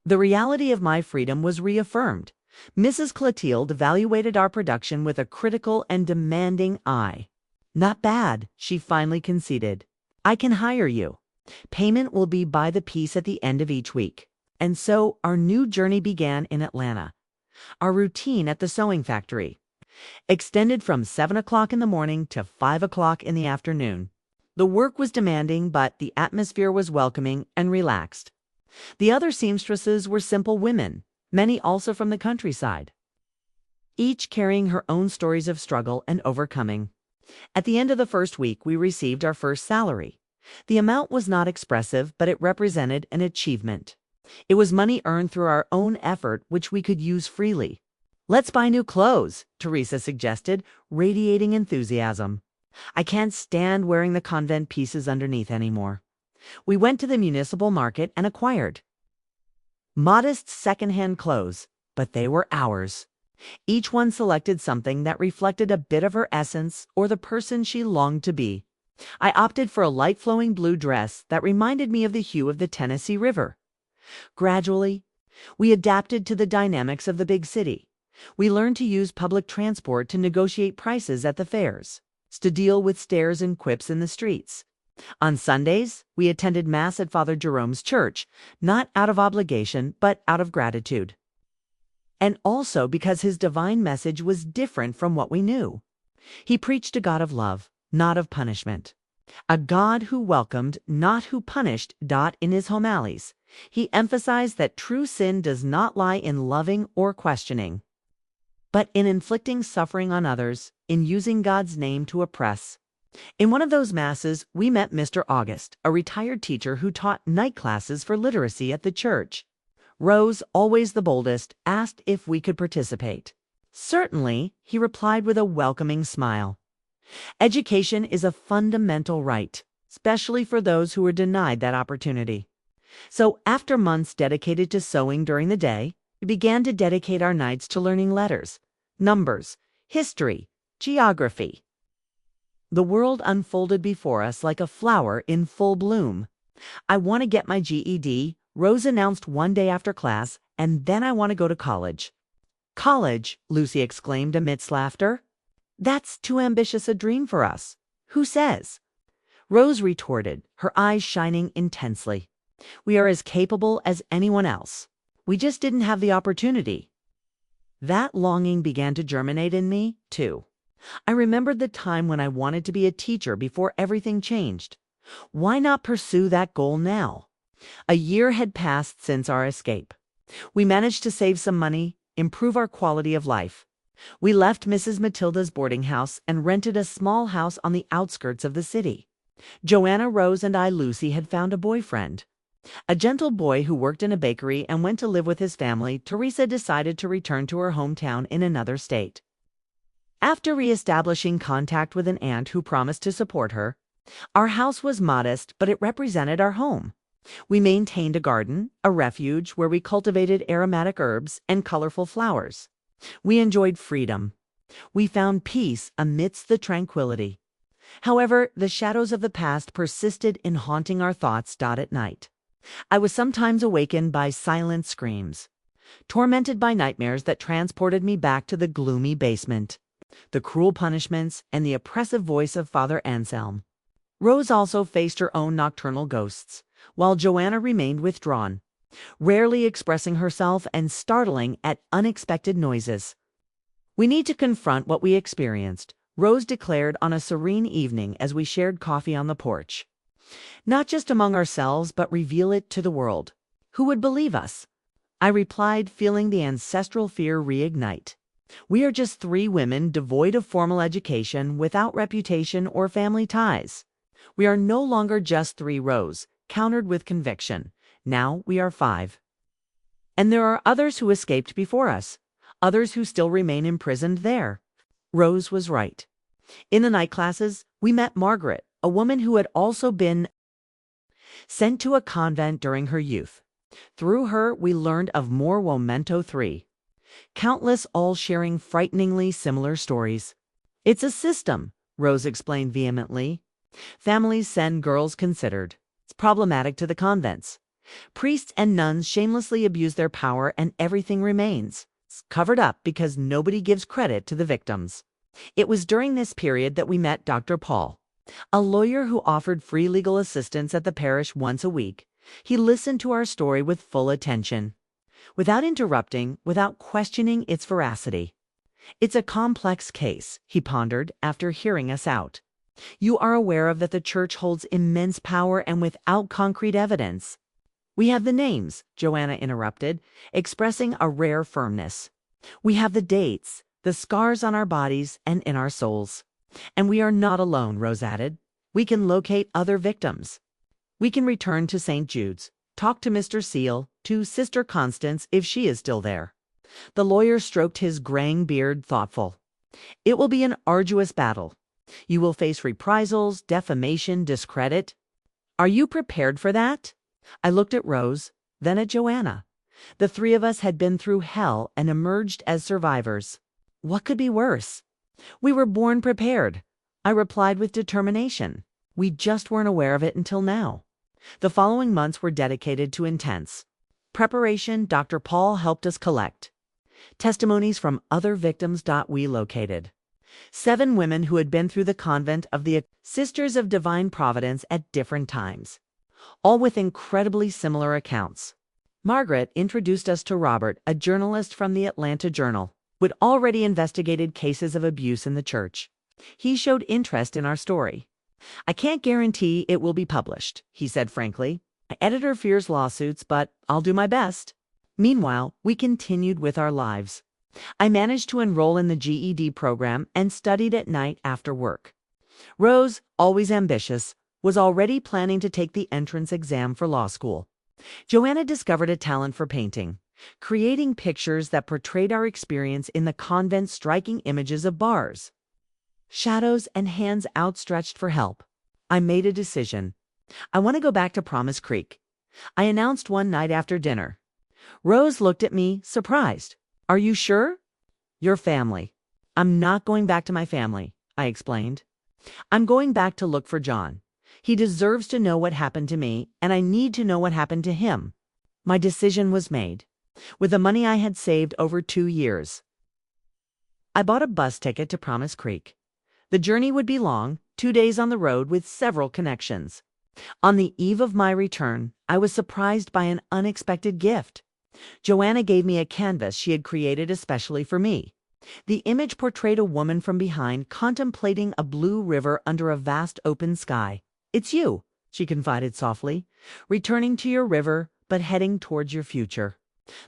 the reality of my freedom was reaffirmed. Mrs. Clotilde evaluated our production with a critical and demanding eye. "Not bad," she finally conceded. "I can hire you. Payment will be by the piece at the end of each week." And so our new journey began in Atlanta. Our routine at the sewing factory extended from 7 o'clock in the morning to 5 o'clock in the afternoon. The work was demanding, but the atmosphere was welcoming and relaxed. The other seamstresses were simple women, many also from the countryside, each carrying her own stories of struggle and overcoming. At the end of the first week, we received our first salary. The amount was not expressive, but it represented an achievement. It was money earned through our own effort, which we could use freely. Let's buy new clothes, Teresa suggested, radiating enthusiasm. I can't stand wearing the convent pieces underneath anymore. We went to the municipal market and acquired modest second-hand clothes, but they were ours. Each one selected something that reflected a bit of her essence or the person she longed to be. I opted for a light flowing blue dress that reminded me of the hue of the Tennessee River. Gradually, we adapted to the dynamics of the big city. We learned to use public transport to negotiate prices at the fairs, to deal with stares and quips in the streets. On Sundays, we attended Mass at Father Jerome's church, not out of obligation, but out of gratitude. And also because his divine message was different from what we knew. He preached a God of love, not of punishment. A God who welcomed, not who punished. In his homilies, he emphasized that true sin does not lie in loving or questioning, but in inflicting suffering on others, in using God's name to oppress. In one of those masses, we met Mr. August, a retired teacher who taught night classes for literacy at the church. Rose, always the boldest, asked if we could participate. Certainly, he replied with a welcoming smile. Education is a fundamental right, especially for those who were denied that opportunity. So, after months dedicated to sewing during the day, we began to dedicate our nights to learning letters, numbers, history, geography. The world unfolded before us like a flower in full bloom. I want to get my GED, Rose announced one day after class, and then I want to go to college. College, Lucy exclaimed amidst laughter. That's too ambitious a dream for us. Who says? Rose retorted, her eyes shining intensely. We are as capable as anyone else. We just didn't have the opportunity. That longing began to germinate in me, too. I remembered the time when I wanted to be a teacher before everything changed. Why not pursue that goal now? A year had passed since our escape. We managed to save some money, improve our quality of life. We left Mrs. Matilda's boarding house and rented a small house on the outskirts of the city. Joanna, Rose, and I, Lucy, had found a boyfriend. A gentle boy who worked in a bakery and went to live with his family. Teresa decided to return to her hometown in another state. After re-establishing contact with an aunt who promised to support her, our house was modest, but it represented our home. We maintained a garden, a refuge where we cultivated aromatic herbs and colorful flowers. We enjoyed freedom. We found peace amidst the tranquility. However, the shadows of the past persisted in haunting our thoughts. At night, I was sometimes awakened by silent screams, tormented by nightmares that transported me back to the gloomy basement, the cruel punishments, and the oppressive voice of Father Anselm. Rose also faced her own nocturnal ghosts, while Joanna remained withdrawn, rarely expressing herself and startling at unexpected noises. We need to confront what we experienced, Rose declared on a serene evening as we shared coffee on the porch. Not just among ourselves, but reveal it to the world. Who would believe us? I replied, feeling the ancestral fear reignite. We are just three women devoid of formal education, without reputation or family ties. We are no longer just three, Rose countered with conviction. Now we are five. And there are others who escaped before us, others who still remain imprisoned there. Rose was right. In the night classes, we met Margaret, a woman who had also been sent to a convent during her youth. Through her, we learned of more Momento 3. Countless, all sharing frighteningly similar stories. It's a system, Rose explained vehemently. Families send girls considered. It's problematic to the convents. Priests and nuns shamelessly abuse their power and everything remains. It's covered up because nobody gives credit to the victims. It was during this period that we met Dr. Paul, a lawyer who offered free legal assistance at the parish once a week. He listened to our story with full attention, without interrupting, without questioning its veracity. It's a complex case, he pondered after hearing us out. You are aware of that the church holds immense power and without concrete evidence. We have the names, Joanna interrupted, expressing a rare firmness. We have the dates, the scars on our bodies and in our souls. And we are not alone, Rose added. We can locate other victims. We can return to St. Jude's, Talk to Mr. Seal, to Sister Constance if she is still there." The lawyer stroked his graying beard, thoughtful. "It will be an arduous battle. You will face reprisals, defamation, discredit. Are you prepared for that?" I looked at Rose, then at Joanna. The three of us had been through hell and emerged as survivors. What could be worse? "We were born prepared," I replied with determination. "We just weren't aware of it until now." The following months were dedicated to intense preparation. Dr. Paul helped us collect testimonies from other victims. We located 7 women who had been through the convent of the Sisters of Divine Providence at different times, all with incredibly similar accounts. Margaret introduced us to Robert, a journalist from the Atlanta Journal, who had already investigated cases of abuse in the church. He showed interest in our story. "I can't guarantee it will be published," he said frankly. "My editor fears lawsuits, but I'll do my best." Meanwhile, we continued with our lives. I managed to enroll in the GED program and studied at night after work. Rose, always ambitious, was already planning to take the entrance exam for law school. Joanna discovered a talent for painting, creating pictures that portrayed our experience in the convent, striking images of bars, shadows, and hands outstretched for help. I made a decision. "I want to go back to Promise Creek," I announced one night after dinner. Rose looked at me, surprised. "Are you sure?" "Your family." "I'm not going back to my family," I explained. "I'm going back to look for John. He deserves to know what happened to me, and I need to know what happened to him." My decision was made. With the money I had saved over 2 years, I bought a bus ticket to Promise Creek. The journey would be long, 2 days on the road with several connections. On the eve of my return, I was surprised by an unexpected gift. Joanna gave me a canvas she had created especially for me. The image portrayed a woman from behind contemplating a blue river under a vast open sky. "It's you," she confided softly, "returning to your river, but heading towards your future."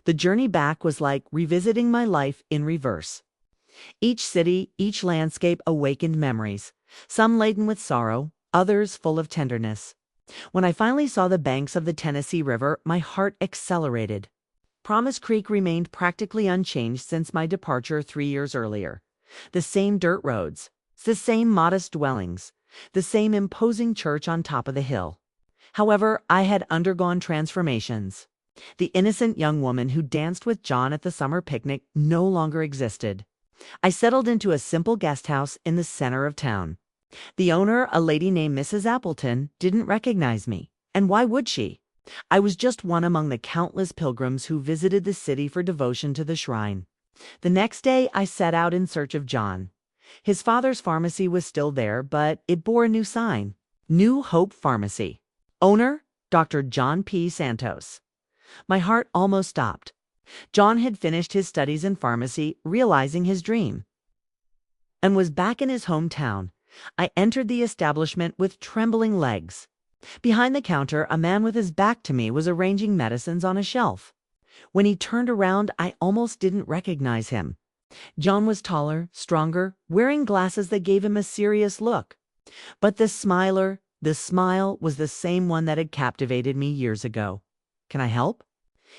The journey back was like revisiting my life in reverse. Each city, each landscape awakened memories, some laden with sorrow, others full of tenderness. When I finally saw the banks of the Tennessee River, my heart accelerated. Promise Creek remained practically unchanged since my departure 3 years earlier. The same dirt roads, the same modest dwellings, the same imposing church on top of the hill. However, I had undergone transformations. The innocent young woman who danced with John at the summer picnic no longer existed. I settled into a simple guest house in the center of town. The owner, a lady named Mrs. Appleton, didn't recognize me. And why would she? I was just one among the countless pilgrims who visited the city for devotion to the shrine. The next day, I set out in search of John. His father's pharmacy was still there, but it bore a new sign: New Hope Pharmacy. Owner, Dr. John P. Santos. My heart almost stopped. John had finished his studies in pharmacy, realizing his dream, and was back in his hometown. I entered the establishment with trembling legs. Behind the counter, a man with his back to me was arranging medicines on a shelf. When he turned around, I almost didn't recognize him. John was taller, stronger, wearing glasses that gave him a serious look. But the smile was the same one that had captivated me years ago. "Can I help?"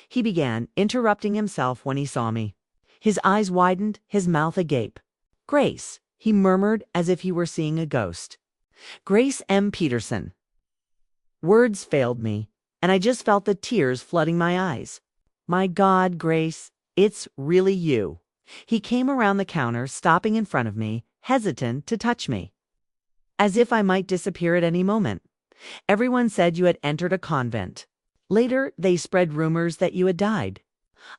he began, interrupting himself when he saw me. His eyes widened, his mouth agape. "Grace," he murmured as if he were seeing a ghost. "Grace M. Peterson." Words failed me, and I just felt the tears flooding my eyes. "My God, Grace, it's really you." He came around the counter, stopping in front of me, hesitant to touch me, as if I might disappear at any moment. "Everyone said you had entered a convent. Later, they spread rumors that you had died."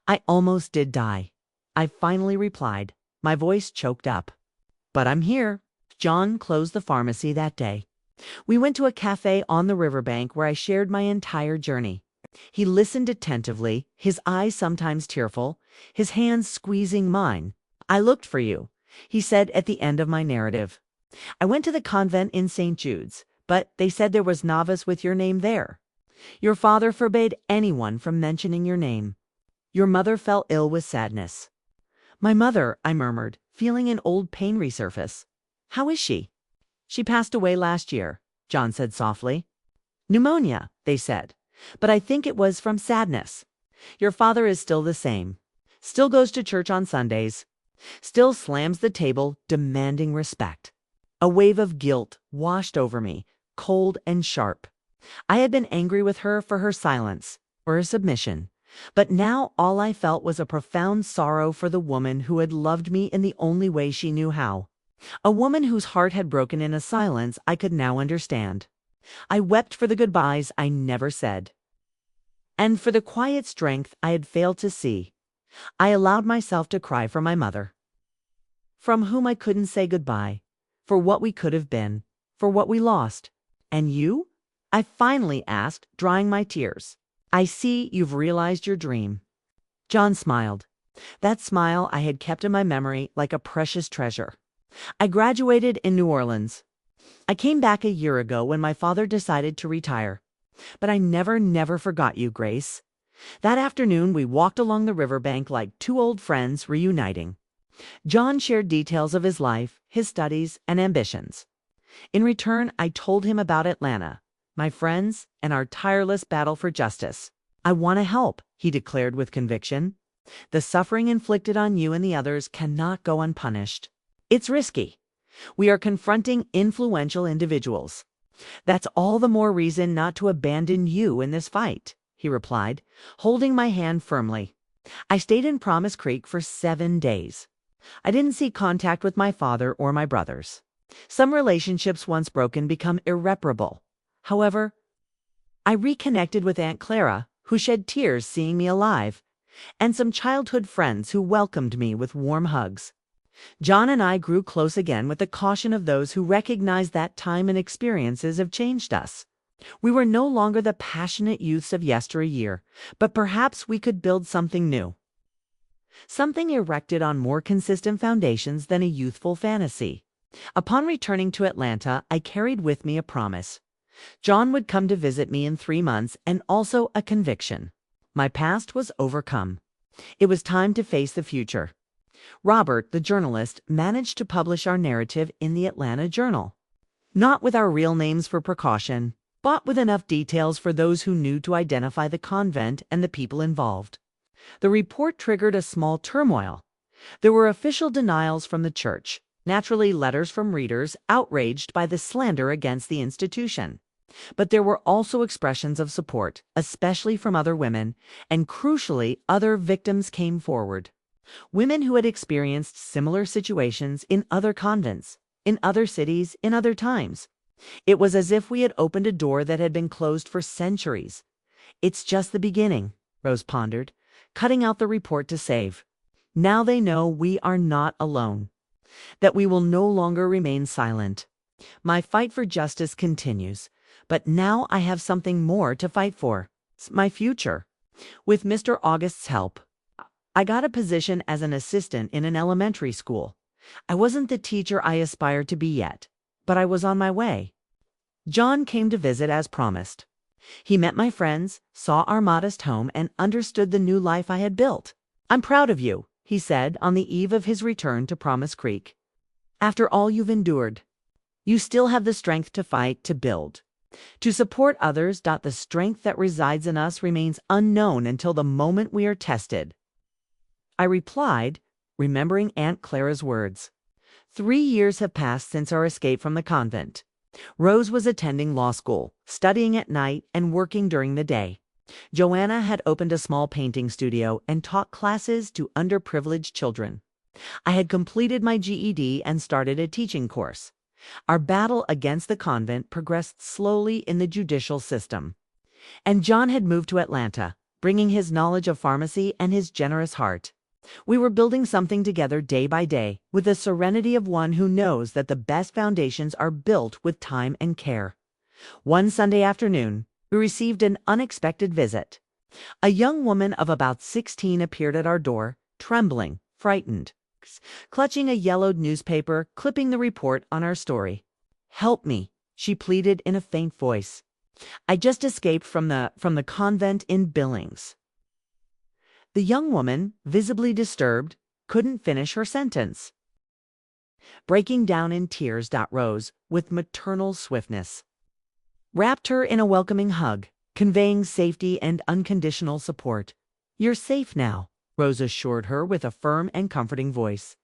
"I almost did die," I finally replied, my voice choked up. "But I'm here." John closed the pharmacy that day. We went to a cafe on the riverbank where I shared my entire journey. He listened attentively, his eyes sometimes tearful, his hands squeezing mine. "I looked for you," he said at the end of my narrative. "I went to the convent in St. Jude's, but they said there was novice with your name there. Your father forbade anyone from mentioning your name. Your mother fell ill with sadness." "My mother," I murmured, feeling an old pain resurface. "How is she?" "She passed away last year," John said softly. "Pneumonia," they said. but I think it was from sadness. Your father is still the same. Still goes to church on Sundays. Still slams the table, demanding respect. A wave of guilt washed over me, cold and sharp. I had been angry with her for her silence, for her submission. But now all I felt was a profound sorrow for the woman who had loved me in the only way she knew how. A woman whose heart had broken in a silence I could now understand. I wept for the goodbyes I never said, and for the quiet strength I had failed to see. I allowed myself to cry for my mother, from whom I couldn't say goodbye, for what we could have been, for what we lost. And you? I finally asked, drying my tears. I see you've realized your dream. John smiled. That smile I had kept in my memory like a precious treasure. I graduated in New Orleans. I came back a year ago when my father decided to retire. But I never forgot you, Grace. That afternoon we walked along the riverbank like two old friends reuniting. John shared details of his life, his studies, and ambitions. In return, I told him about Atlanta, my friends, and our tireless battle for justice. I want to help, he declared with conviction. The suffering inflicted on you and the others cannot go unpunished. It's risky. We are confronting influential individuals. That's all the more reason not to abandon you in this fight, he replied, holding my hand firmly. I stayed in Promise Creek for 7 days. I didn't see contact with my father or my brothers. Some relationships once broken become irreparable. However, I reconnected with Aunt Clara, who shed tears seeing me alive, and some childhood friends who welcomed me with warm hugs. John and I grew close again with the caution of those who recognize that time and experiences have changed us. We were no longer the passionate youths of yesteryear, but perhaps we could build something new. Something erected on more consistent foundations than a youthful fantasy. Upon returning to Atlanta, I carried with me a promise. John would come to visit me in 3 months, and also a conviction. My past was overcome. It was time to face the future. Robert, the journalist, managed to publish our narrative in the Atlanta Journal. Not with our real names for precaution, but with enough details for those who knew to identify the convent and the people involved. The report triggered a small turmoil. There were official denials from the church, naturally letters from readers outraged by the slander against the institution. But there were also expressions of support, especially from other women, and crucially, other victims came forward. Women who had experienced similar situations in other convents, in other cities, in other times. It was as if we had opened a door that had been closed for centuries. It's just the beginning, Rose pondered, cutting out the report to save. Now they know we are not alone, that we will no longer remain silent. My fight for justice continues, but now I have something more to fight for. It's my future. With Mr. August's help, I got a position as an assistant in an elementary school. I wasn't the teacher I aspired to be yet, but I was on my way. John came to visit as promised. He met my friends, saw our modest home, and understood the new life I had built. I'm proud of you, he said on the eve of his return to Promise Creek. After all you've endured, you still have the strength to fight, to build, to support others. The strength that resides in us remains unknown until the moment we are tested. I replied, remembering Aunt Clara's words. 3 years have passed since our escape from the convent. Rose was attending law school, studying at night and working during the day. Joanna had opened a small painting studio and taught classes to underprivileged children. I had completed my GED and started a teaching course. Our battle against the convent progressed slowly in the judicial system. And John had moved to Atlanta, bringing his knowledge of pharmacy and his generous heart. We were building something together day by day, with the serenity of one who knows that the best foundations are built with time and care. One Sunday afternoon, we received an unexpected visit. A young woman of about 16 appeared at our door, trembling, frightened, clutching a yellowed newspaper, clipping the report on our story. "Help me," she pleaded in a faint voice. "I just escaped from the convent in Billings." The young woman, visibly disturbed, couldn't finish her sentence. Breaking down in tears, Rose, with maternal swiftness, wrapped her in a welcoming hug. conveying safety and unconditional support. "You're safe now," Rose assured her with a firm and comforting voice.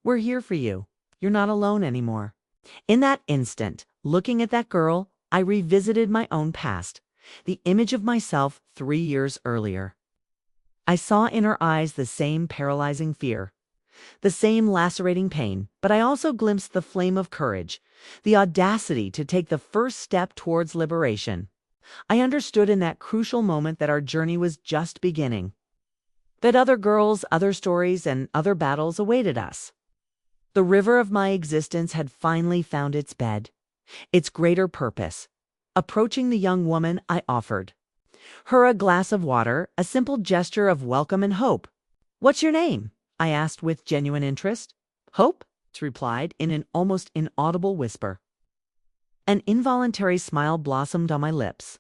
"We're here for you. You're not alone anymore." In that instant, looking at that girl, I revisited my own past, the image of myself 3 years earlier. I saw in her eyes the same paralyzing fear, the same lacerating pain, but I also glimpsed the flame of courage, the audacity to take the first step towards liberation. I understood in that crucial moment that our journey was just beginning, that other girls, other stories, and other battles awaited us. The river of my existence had finally found its bed, its greater purpose. Approaching the young woman, I offered her a glass of water, a simple gesture of welcome and hope. "What's your name?" I asked with genuine interest. "Hope," she replied in an almost inaudible whisper. An involuntary smile blossomed on my lips.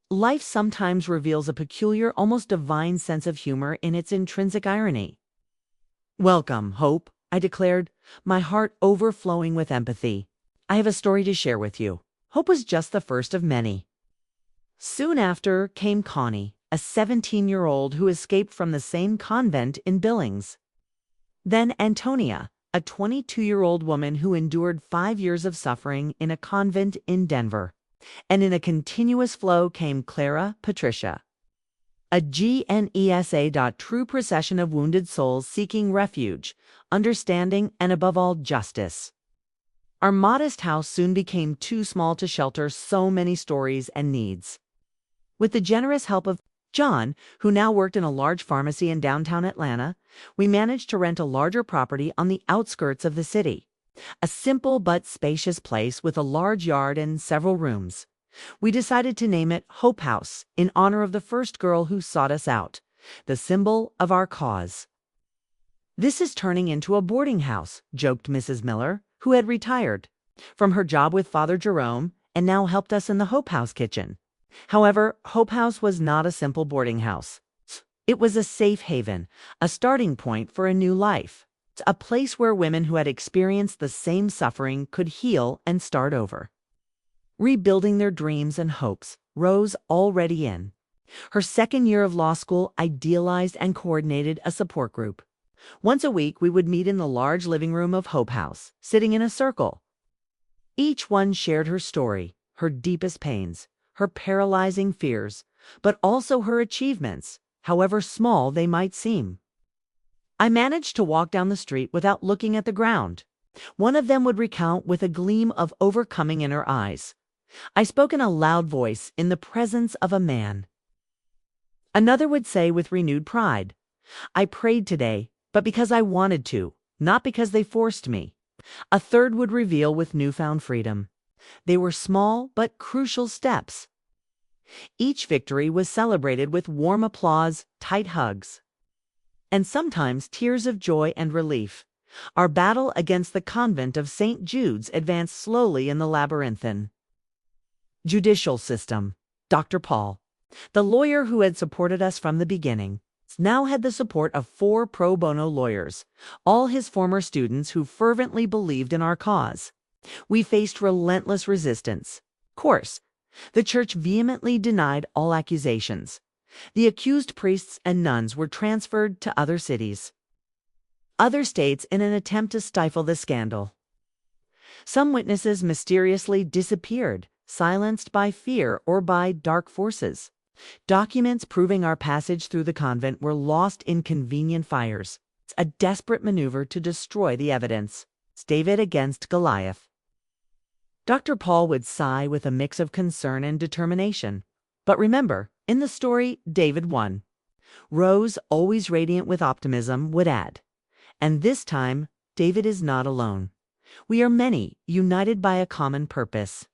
Life sometimes reveals a peculiar, almost divine sense of humor in its intrinsic irony. "Welcome, Hope," I declared, my heart overflowing with empathy. "I have a story to share with you." Hope was just the first of many. Soon after came Connie, a 17-year-old who escaped from the same convent in Billings. Then Antonia, a 22-year-old woman who endured 5 years of suffering in a convent in Denver. And in a continuous flow came Clara Patricia, a true procession of wounded souls seeking refuge, understanding, and above all, justice. Our modest house soon became too small to shelter so many stories and needs. With the generous help of John, who now worked in a large pharmacy in downtown Atlanta, we managed to rent a larger property on the outskirts of the city. A simple but spacious place with a large yard and several rooms. We decided to name it Hope House in honor of the first girl who sought us out, the symbol of our cause. "This is turning into a boarding house," joked Mrs. Miller, who had retired from her job with Father Jerome and now helped us in the Hope House kitchen. However, Hope House was not a simple boarding house. It was a safe haven, a starting point for a new life, a place where women who had experienced the same suffering could heal and start over. Rebuilding their dreams and hopes, Rose, already in her second year of law school, idealized and coordinated a support group. Once a week, we would meet in the large living room of Hope House, sitting in a circle. Each one shared her story, her deepest pains, her paralyzing fears, but also her achievements, however small they might seem. I managed to walk down the street without looking at the ground. One of them would recount with a gleam of overcoming in her eyes. I spoke in a loud voice in the presence of a man. Another would say with renewed pride, "I prayed today, but because I wanted to, not because they forced me." A third would reveal with newfound freedom. They were small but crucial steps. Each victory was celebrated with warm applause, tight hugs, and sometimes tears of joy and relief. Our battle against the convent of St. Jude's advanced slowly in the labyrinthine judicial system. Dr. Paul, the lawyer who had supported us from the beginning, now had the support of 4 pro bono lawyers, all his former students who fervently believed in our cause. We faced relentless resistance. Of course, the church vehemently denied all accusations. The accused priests and nuns were transferred to other cities, other states, in an attempt to stifle the scandal. Some witnesses mysteriously disappeared, silenced by fear or by dark forces. Documents proving our passage through the convent were lost in convenient fires. A desperate maneuver to destroy the evidence. It's David against Goliath. Dr. Paul would sigh with a mix of concern and determination. But remember, in the story, David won. Rose, always radiant with optimism, would add, "And this time, David is not alone. We are many, united by a common purpose."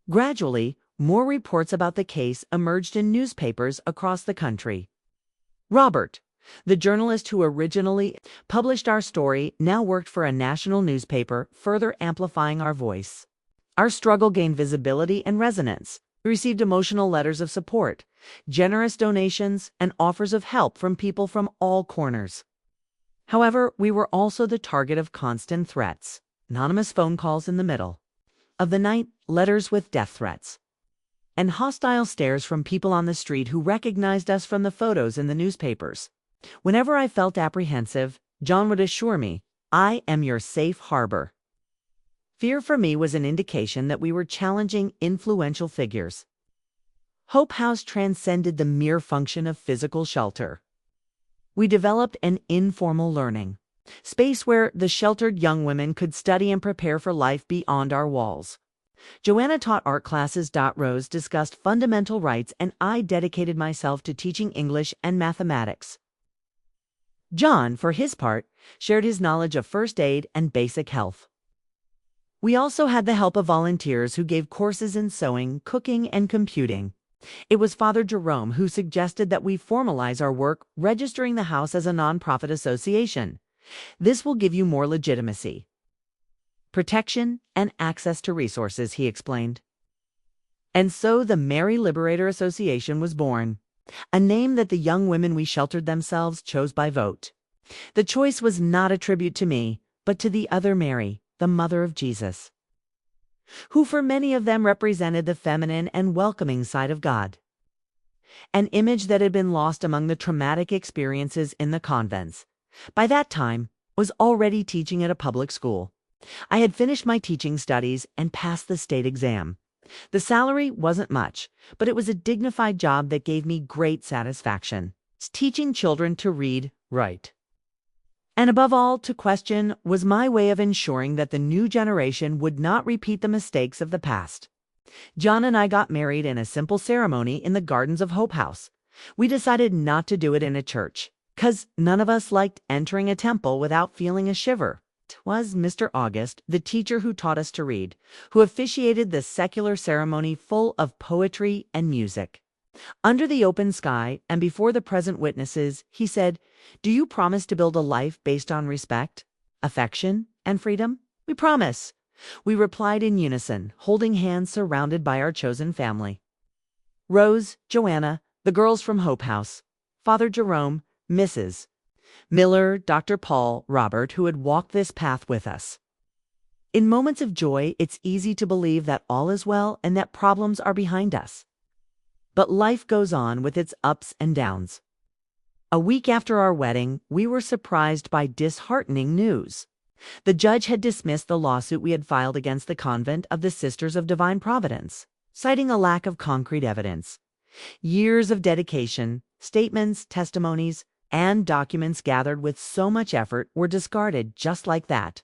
Gradually, more reports about the case emerged in newspapers across the country. Robert, the journalist who originally published our story, now worked for a national newspaper, further amplifying our voice. Our struggle gained visibility and resonance. We received emotional letters of support, generous donations, and offers of help from people from all corners. However, we were also the target of constant threats, anonymous phone calls in the middle of the night, letters with death threats. and hostile stares from people on the street who recognized us from the photos in the newspapers. Whenever I felt apprehensive, John would assure me, "I am your safe harbor." Fear for me was an indication that we were challenging influential figures. Hope House transcended the mere function of physical shelter. We developed an informal learning space where the sheltered young women could study and prepare for life beyond our walls. Joanna taught art classes. Rose discussed fundamental rights, and I dedicated myself to teaching English and mathematics. John, for his part, shared his knowledge of first aid and basic health. We also had the help of volunteers who gave courses in sewing, cooking, and computing. It was Father Jerome who suggested that we formalize our work, registering the house as a nonprofit association. This will give you more legitimacy, protection, and access to resources, he explained. And so the Mary Liberator Association was born, a name that the young women we sheltered themselves chose by vote. The choice was not a tribute to me, but to the other Mary, the mother of Jesus, who for many of them represented the feminine and welcoming side of God, an image that had been lost among the traumatic experiences in the convents. By that time, I was already teaching at a public school. I had finished my teaching studies and passed the state exam. The salary wasn't much, but it was a dignified job that gave me great satisfaction. Teaching children to read, write, and above all, to question was my way of ensuring that the new generation would not repeat the mistakes of the past. John and I got married in a simple ceremony in the gardens of Hope House. We decided not to do it in a church, 'cause none of us liked entering a temple without feeling a shiver. 'Twas Mr. August, the teacher who taught us to read, who officiated the secular ceremony full of poetry and music. Under the open sky and before the present witnesses, he said, "Do you promise to build a life based on respect, affection, and freedom?" "We promise," we replied in unison, holding hands surrounded by our chosen family. Rose, Joanna, the girls from Hope House, Father Jerome, Mrs. Miller, Dr. Paul, Robert, who had walked this path with us. In moments of joy, it's easy to believe that all is well and that problems are behind us. But life goes on with its ups and downs. A week after our wedding, we were surprised by disheartening news. The judge had dismissed the lawsuit we had filed against the convent of the Sisters of Divine Providence, citing a lack of concrete evidence. Years of dedication, statements, testimonies, and documents gathered with so much effort were discarded just like that.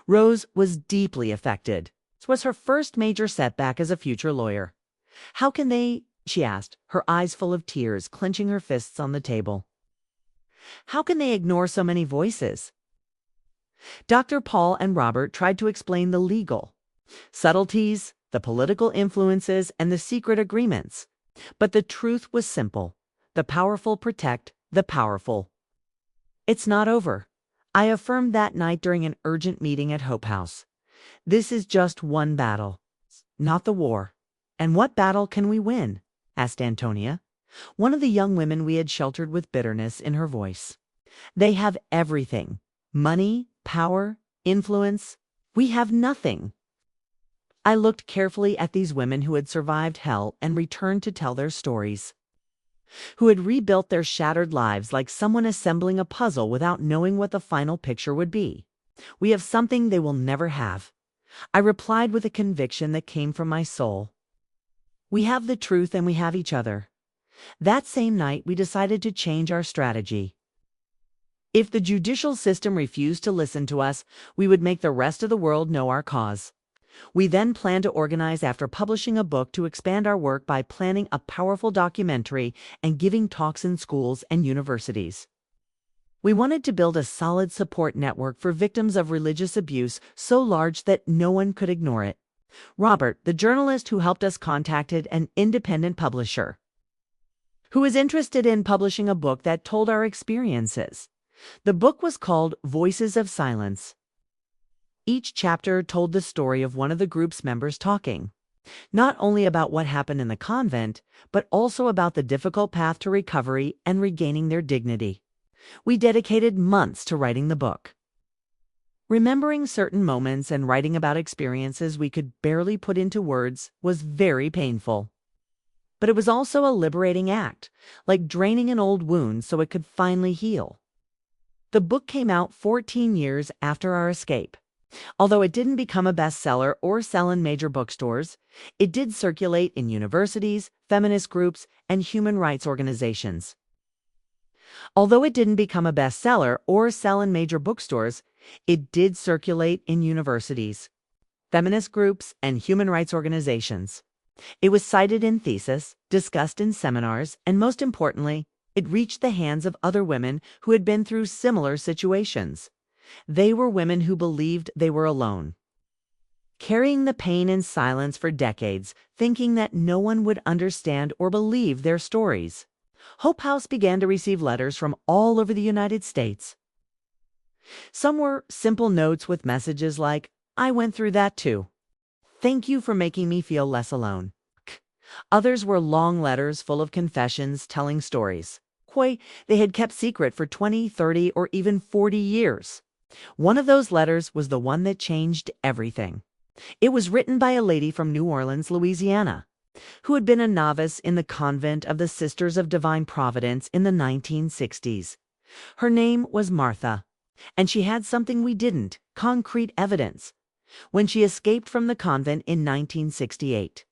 Rose was deeply affected. This was her first major setback as a future lawyer. "How can they," she asked, her eyes full of tears, clenching her fists on the table, "how can they ignore so many voices?" Dr. Paul and Robert tried to explain the legal subtleties, the political influences, and the secret agreements. But the truth was simple. The powerful protect the powerful. "It's not over," I affirmed that night during an urgent meeting at Hope House. "This is just one battle, not the war." "And what battle can we win?" asked Antonia, one of the young women we had sheltered, with bitterness in her voice. "They have everything. Money, power, influence. We have nothing." I looked carefully at these women who had survived hell and returned to tell their stories, who had rebuilt their shattered lives like someone assembling a puzzle without knowing what the final picture would be. "We have something they will never have," I replied with a conviction that came from my soul. "We have the truth and we have each other." That same night, we decided to change our strategy. If the judicial system refused to listen to us, we would make the rest of the world know our cause. We then planned to organize after publishing a book to expand our work by planning a powerful documentary and giving talks in schools and universities. We wanted to build a solid support network for victims of religious abuse so large that no one could ignore it. Robert, the journalist who helped us, contacted an independent publisher who was interested in publishing a book that told our experiences. The book was called Voices of Silence. Each chapter told the story of one of the group's members talking, not only about what happened in the convent, but also about the difficult path to recovery and regaining their dignity. We dedicated months to writing the book. Remembering certain moments and writing about experiences we could barely put into words was very painful. But it was also a liberating act, like draining an old wound so it could finally heal. The book came out 14 years after our escape. Although it didn't become a bestseller or sell in major bookstores, it did circulate in universities, feminist groups, and human rights organizations. Although it didn't become a bestseller or sell in major bookstores, it did circulate in universities, feminist groups, and human rights organizations. It was cited in thesis, discussed in seminars, and most importantly, it reached the hands of other women who had been through similar situations. They were women who believed they were alone, carrying the pain in silence for decades, thinking that no one would understand or believe their stories. Hope House began to receive letters from all over the United States. Some were simple notes with messages like, "I went through that too. Thank you for making me feel less alone." Others were long letters full of confessions telling stories they had kept secret for 20, 30, or even 40 years. One of those letters was the one that changed everything. It was written by a lady from New Orleans, Louisiana, who had been a novice in the convent of the Sisters of Divine Providence in the 1960s. Her name was Martha, and she had something we didn't: concrete evidence. When she escaped from the convent in 1968,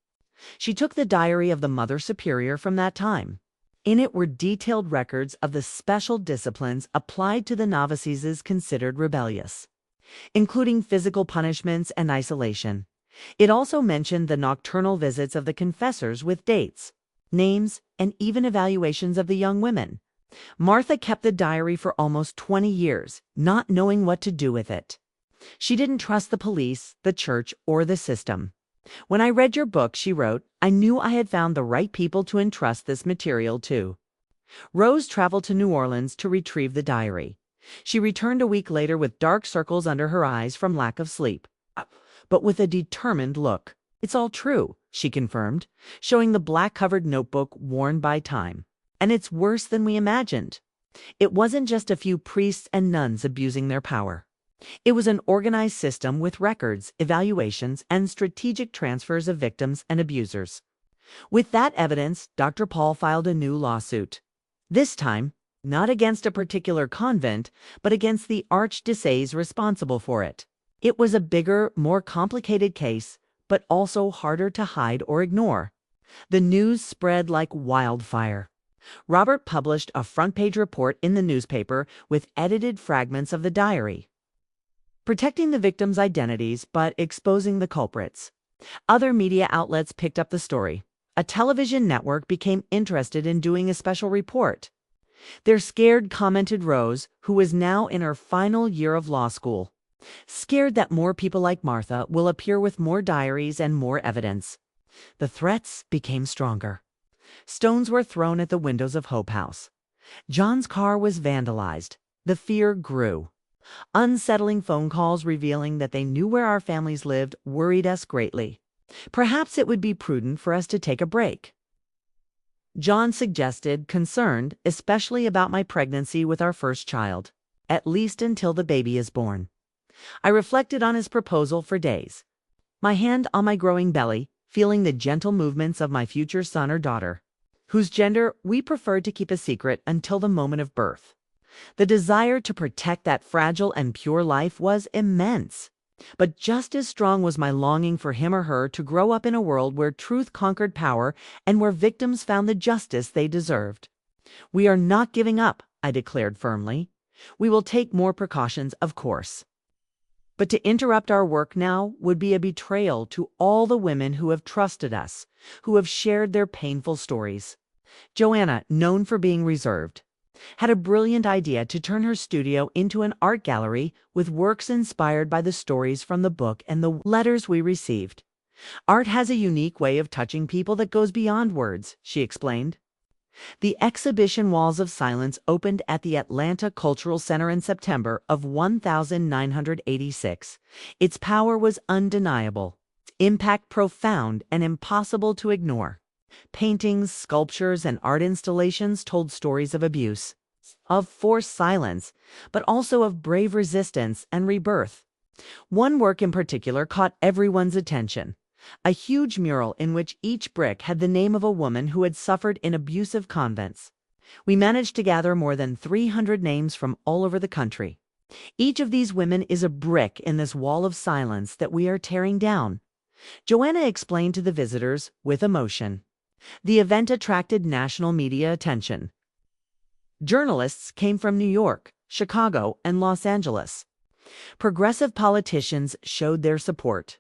she took the diary of the Mother Superior from that time. In it were detailed records of the special disciplines applied to the novices considered rebellious, including physical punishments and isolation. It also mentioned the nocturnal visits of the confessors with dates, names, and even evaluations of the young women. Martha kept the diary for almost 20 years, not knowing what to do with it. She didn't trust the police, the church, or the system. "When I read your book," she wrote, "I knew I had found the right people to entrust this material to." Rose traveled to New Orleans to retrieve the diary. She returned a week later with dark circles under her eyes from lack of sleep, but with a determined look. "It's all true," she confirmed, showing the black-covered notebook worn by time. "And it's worse than we imagined. It wasn't just a few priests and nuns abusing their power. It was an organized system with records, evaluations, and strategic transfers of victims and abusers." With that evidence, Dr. Paul filed a new lawsuit. This time, not against a particular convent, but against the archdiocese responsible for it. It was a bigger, more complicated case, but also harder to hide or ignore. The news spread like wildfire. Robert published a front-page report in the newspaper with edited fragments of the diary, protecting the victims' identities but exposing the culprits. Other media outlets picked up the story. A television network became interested in doing a special report. "They're scared," commented Rose, who was now in her final year of law school. "Scared that more people like Martha will appear with more diaries and more evidence." The threats became stronger. Stones were thrown at the windows of Hope House. John's car was vandalized. The fear grew. Unsettling phone calls revealing that they knew where our families lived worried us greatly. Perhaps it would be prudent for us to take a break, John suggested, concerned especially about my pregnancy with our first child, "at least until the baby is born." I reflected on his proposal for days, my hand on my growing belly, feeling the gentle movements of my future son or daughter, whose gender we preferred to keep a secret until the moment of birth. The desire to protect that fragile and pure life was immense. But just as strong was my longing for him or her to grow up in a world where truth conquered power and where victims found the justice they deserved. "We are not giving up," I declared firmly. "We will take more precautions, of course. But to interrupt our work now would be a betrayal to all the women who have trusted us, who have shared their painful stories." Joanna, known for being reserved, had a brilliant idea to turn her studio into an art gallery with works inspired by the stories from the book and the letters we received. "Art has a unique way of touching people that goes beyond words," she explained. The exhibition Walls of Silence opened at the Atlanta Cultural Center in September of 1986. Its power was undeniable, its impact profound and impossible to ignore. Paintings, sculptures, and art installations told stories of abuse, of forced silence, but also of brave resistance and rebirth. One work in particular caught everyone's attention: a huge mural in which each brick had the name of a woman who had suffered in abusive convents. We managed to gather more than 300 names from all over the country. Each of these women is a brick in this wall of silence that we are tearing down. Joanna explained to the visitors with emotion. The event attracted national media attention. Journalists came from New York, Chicago, and Los Angeles. Progressive politicians showed their support.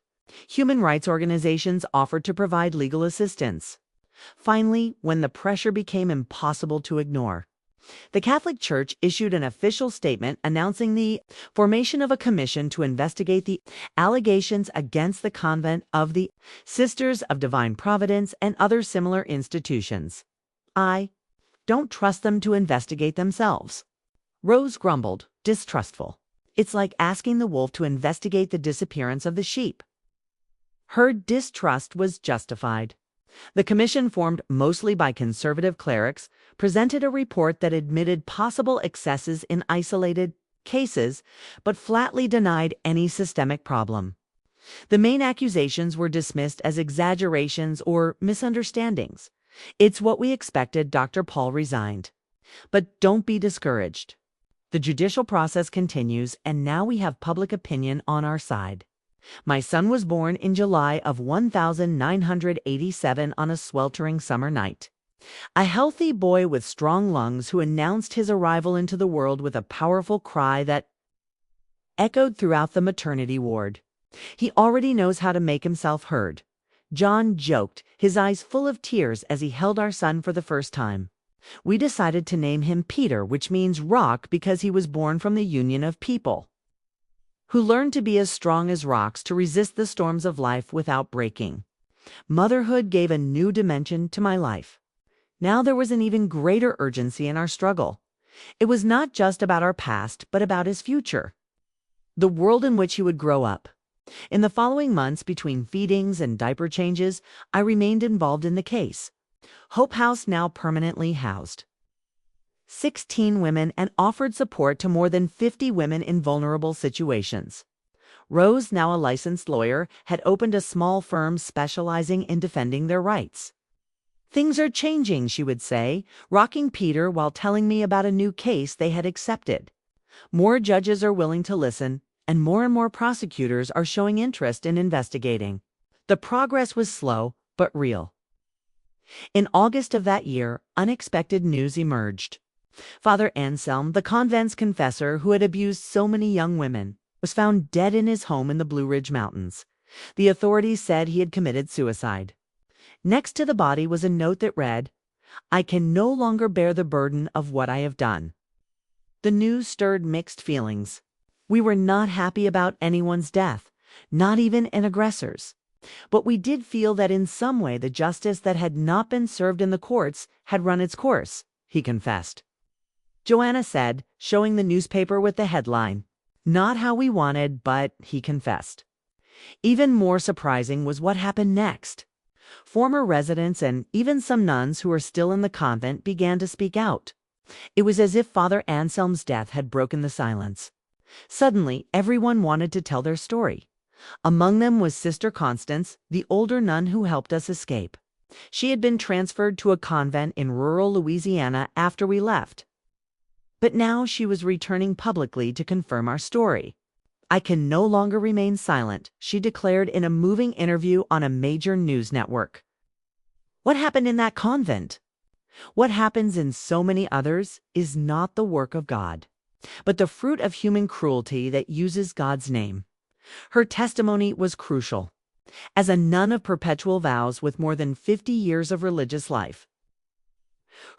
Human rights organizations offered to provide legal assistance. Finally, when the pressure became impossible to ignore, the Catholic Church issued an official statement announcing the formation of a commission to investigate the allegations against the convent of the Sisters of Divine Providence and other similar institutions. I don't trust them to investigate themselves. Rose grumbled, distrustful. It's like asking the wolf to investigate the disappearance of the sheep. Her distrust was justified. The commission, formed mostly by conservative clerics, presented a report that admitted possible excesses in isolated cases, but flatly denied any systemic problem. The main accusations were dismissed as exaggerations or misunderstandings. It's what we expected. Dr. Paul resigned. But don't be discouraged. The judicial process continues, and now we have public opinion on our side. My son was born in July of 1987 on a sweltering summer night. A healthy boy with strong lungs who announced his arrival into the world with a powerful cry that echoed throughout the maternity ward. He already knows how to make himself heard. John joked, his eyes full of tears as he held our son for the first time. We decided to name him Peter, which means rock, because he was born from the union of people who learned to be as strong as rocks to resist the storms of life without breaking. Motherhood gave a new dimension to my life. Now there was an even greater urgency in our struggle. It was not just about our past, but about his future, the world in which he would grow up. In the following months, between feedings and diaper changes, I remained involved in the case. Hope House now permanently housed 16 women and offered support to more than 50 women in vulnerable situations. Rose, now a licensed lawyer, had opened a small firm specializing in defending their rights. Things are changing, she would say, rocking Peter while telling me about a new case they had accepted. More judges are willing to listen, and more prosecutors are showing interest in investigating. The progress was slow, but real. In August of that year, unexpected news emerged. Father Anselm, the convent's confessor who had abused so many young women, was found dead in his home in the Blue Ridge Mountains. The authorities said he had committed suicide. Next to the body was a note that read, "I can no longer bear the burden of what I have done." The news stirred mixed feelings. We were not happy about anyone's death, not even an aggressor's. But we did feel that in some way the justice that had not been served in the courts had run its course, he confessed. Joanna said, showing the newspaper with the headline, "Not how we wanted, but he confessed." Even more surprising was what happened next. Former residents and even some nuns who were still in the convent began to speak out. It was as if Father Anselm's death had broken the silence. Suddenly, everyone wanted to tell their story. Among them was Sister Constance, the older nun who helped us escape. She had been transferred to a convent in rural Louisiana after we left. But now she was returning publicly to confirm our story. "I can no longer remain silent," she declared in a moving interview on a major news network. What happened in that convent? What happens in so many others is not the work of God, but the fruit of human cruelty that uses God's name. Her testimony was crucial. As a nun of perpetual vows with more than 50 years of religious life,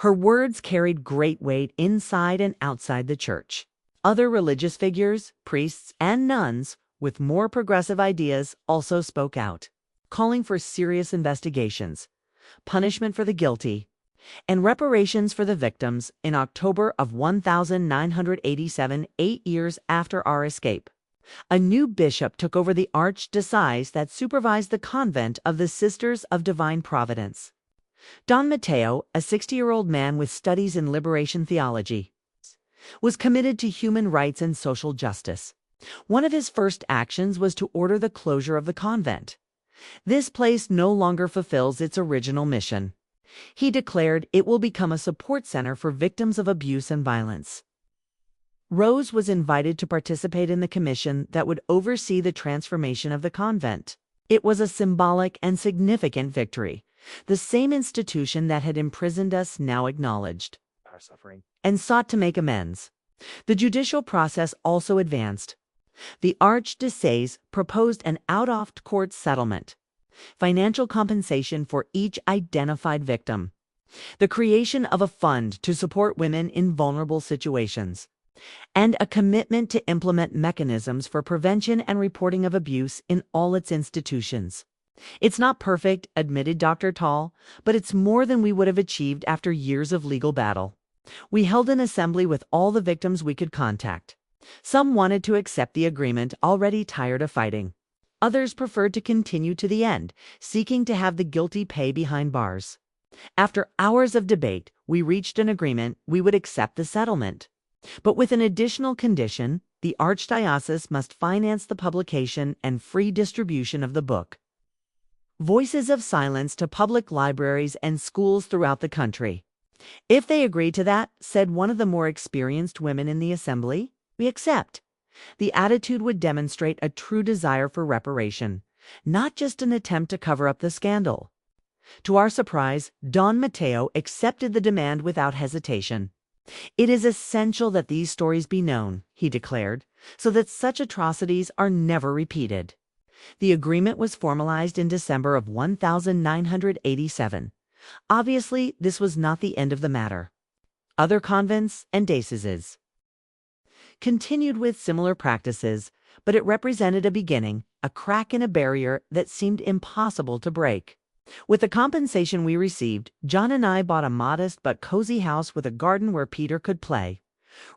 her words carried great weight inside and outside the church. Other religious figures, priests, and nuns with more progressive ideas also spoke out, calling for serious investigations, punishment for the guilty, and reparations for the victims. In October of 1987, 8 years after our escape, a new bishop took over the archdiocese that supervised the convent of the Sisters of Divine Providence. Don Mateo, a 60-year-old man with studies in liberation theology, was committed to human rights and social justice. One of his first actions was to order the closure of the convent. This place no longer fulfills its original mission. He declared it will become a support center for victims of abuse and violence. Rose was invited to participate in the commission that would oversee the transformation of the convent. It was a symbolic and significant victory. The same institution that had imprisoned us now acknowledged our suffering and sought to make amends. The judicial process also advanced. The Archdiocese proposed an out-of-court settlement, financial compensation for each identified victim, the creation of a fund to support women in vulnerable situations, and a commitment to implement mechanisms for prevention and reporting of abuse in all its institutions. It's not perfect, admitted Dr. Tall, but it's more than we would have achieved after years of legal battle. We held an assembly with all the victims we could contact. Some wanted to accept the agreement, already tired of fighting. Others preferred to continue to the end, seeking to have the guilty pay behind bars. After hours of debate, we reached an agreement we would accept the settlement. But with an additional condition, the Archdiocese must finance the publication and free distribution of the book. Voices of silence to public libraries and schools throughout the country. If they agree to that, said one of the more experienced women in the assembly, we accept. The attitude would demonstrate a true desire for reparation, not just an attempt to cover up the scandal. To our surprise, Don Mateo accepted the demand without hesitation. It is essential that these stories be known, he declared, so that such atrocities are never repeated. The agreement was formalized in December of 1987. Obviously, this was not the end of the matter. Other convents and dioceses continued with similar practices, but it represented a beginning, a crack in a barrier that seemed impossible to break. With the compensation we received, John and I bought a modest but cozy house with a garden where Peter could play.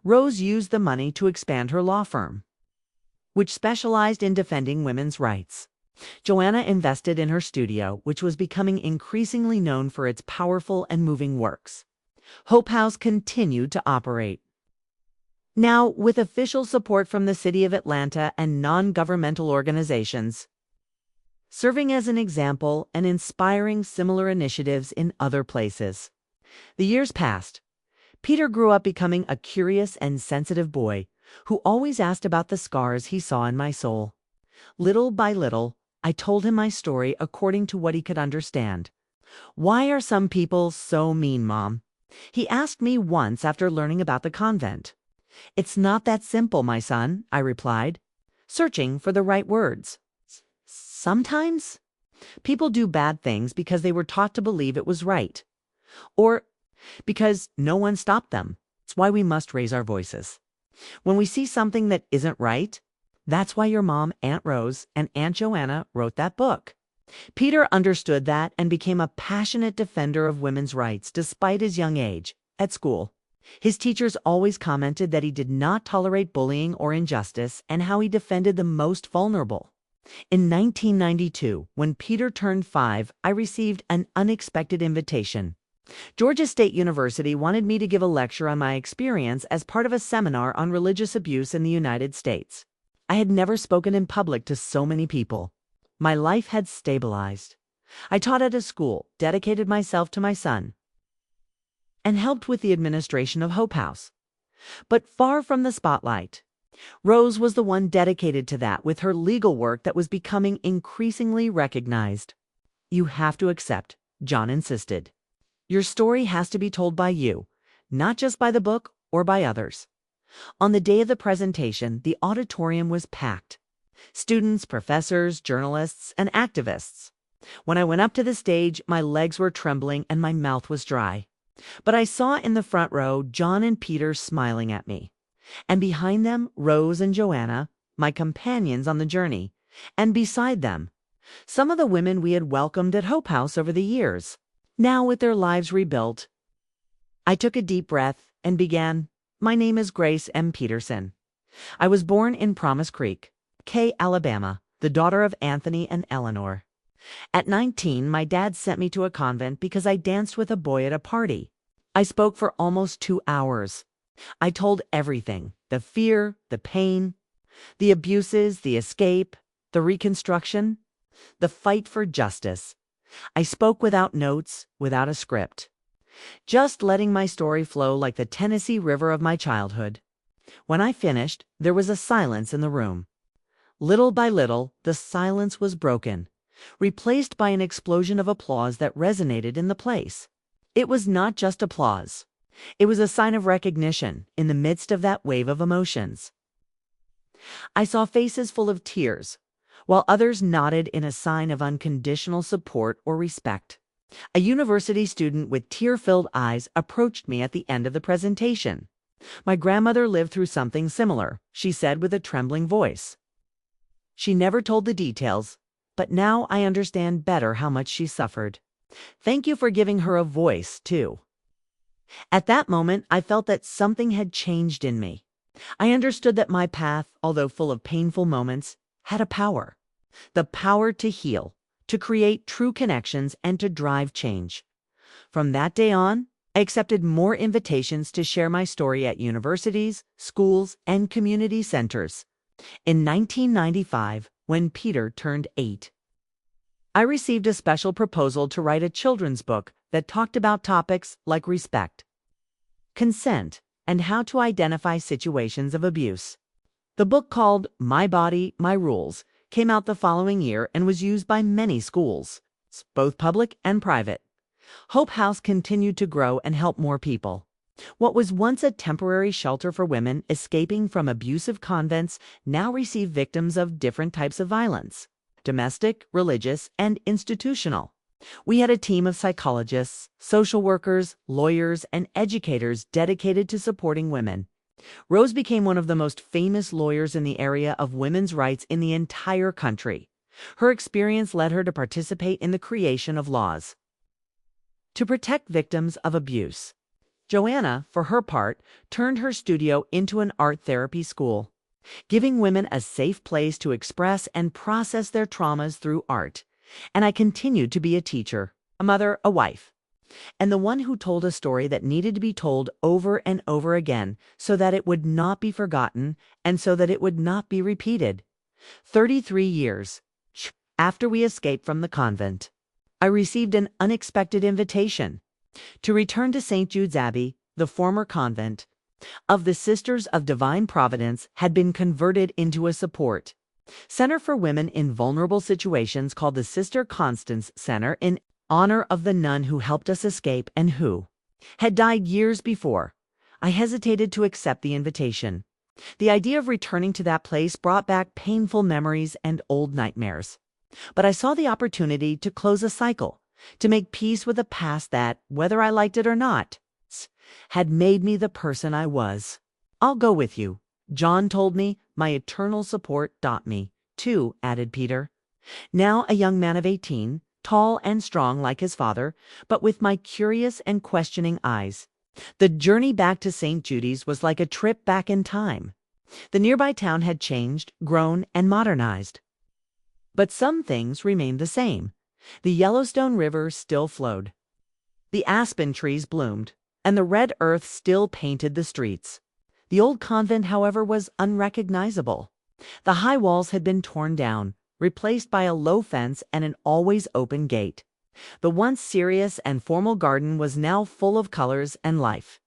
Rose used the money to expand her law firm, which specialized in defending women's rights. Joanna invested in her studio, which was becoming increasingly known for its powerful and moving works. Hope House continued to operate. Now, with official support from the City of Atlanta and non-governmental organizations, serving as an example and inspiring similar initiatives in other places. The years passed. Peter grew up becoming a curious and sensitive boy who always asked about the scars he saw in my soul. Little by little, I told him my story according to what he could understand. "Why are some people so mean, Mom?" he asked me once after learning about the convent. "It's not that simple, my son," I replied, searching for the right words. Sometimes people do bad things because they were taught to believe it was right, or because no one stopped them. It's why we must raise our voices. When we see something that isn't right, that's why your mom, Aunt Rose, and Aunt Joanna wrote that book. Peter understood that and became a passionate defender of women's rights despite his young age. At school, his teachers always commented that he did not tolerate bullying or injustice and how he defended the most vulnerable. In 1992, when Peter turned 5, I received an unexpected invitation. Georgia State University wanted me to give a lecture on my experience as part of a seminar on religious abuse in the United States. I had never spoken in public to so many people. My life had stabilized. I taught at a school, dedicated myself to my son, and helped with the administration of Hope House. But far from the spotlight, Rose was the one dedicated to that with her legal work that was becoming increasingly recognized. "You have to accept," John insisted. "Your story has to be told by you, not just by the book or by others." On the day of the presentation, the auditorium was packed. Students, professors, journalists, and activists. When I went up to the stage, my legs were trembling and my mouth was dry. But I saw in the front row John and Peter smiling at me. And behind them, Rose and Joanna, my companions on the journey, and beside them, some of the women we had welcomed at Hope House over the years, now with their lives rebuilt. I took a deep breath and began, "My name is Grace M. Peterson. I was born in Promise Creek, Alabama, the daughter of Anthony and Eleanor. At 19, my dad sent me to a convent because I danced with a boy at a party. I spoke for almost 2 hours. I told everything, the fear, the pain, the abuses, the escape, the reconstruction. The fight for justice. I spoke without notes, without a script. Just letting my story flow like the Tennessee River of my childhood. When I finished, there was a silence in the room. Little by little, the silence was broken, replaced by an explosion of applause that resonated in the place. It was not just applause. It was a sign of recognition in the midst of that wave of emotions. I saw faces full of tears, while others nodded in a sign of unconditional support or respect. A university student with tear-filled eyes approached me at the end of the presentation. My grandmother lived through something similar, she said with a trembling voice. She never told the details, but now I understand better how much she suffered. Thank you for giving her a voice, too. At that moment, I felt that something had changed in me. I understood that my path, although full of painful moments, had a power. The power to heal, to create true connections, and to drive change. From that day on, I accepted more invitations to share my story at universities, schools, and community centers. In 1995, when Peter turned 8, I received a special proposal to write a children's book that talked about topics like respect, consent, and how to identify situations of abuse. The book, called My Body, My Rules, came out the following year and was used by many schools, both public and private. Hope House continued to grow and help more people. What was once a temporary shelter for women escaping from abusive convents now receive victims of different types of violence: domestic, religious, and institutional. We had a team of psychologists, social workers, lawyers, and educators dedicated to supporting women. Rose became one of the most famous lawyers in the area of women's rights in the entire country. Her experience led her to participate in the creation of laws to protect victims of abuse. Joanna, for her part, turned her studio into an art therapy school, giving women a safe place to express and process their traumas through art. And I continued to be a teacher, a mother, a wife, and the one who told a story that needed to be told over and over again so that it would not be forgotten and so that it would not be repeated. 33 years after we escaped from the convent, I received an unexpected invitation to return to St. Jude's Abbey. The former convent of the Sisters of Divine Providence had been converted into a support center for women in vulnerable situations called the Sister Constance Center, in honor of the nun who helped us escape and who had died years before. I hesitated to accept the invitation. The idea of returning to that place brought back painful memories and old nightmares. But I saw the opportunity to close a cycle, to make peace with a past that, whether I liked it or not, had made me the person I was. "I'll go with you," John told me. "My eternal support got me, too," added Peter, now a young man of 18, tall and strong like his father, but with my curious and questioning eyes. The journey back to St. Jude's was like a trip back in time. The nearby town had changed, grown, and modernized. But some things remained the same. The Yellowstone River still flowed. The aspen trees bloomed, and the red earth still painted the streets. The old convent, however, was unrecognizable. The high walls had been torn down, replaced by a low fence and an always open gate. The once serious and formal garden was now full of colors and life.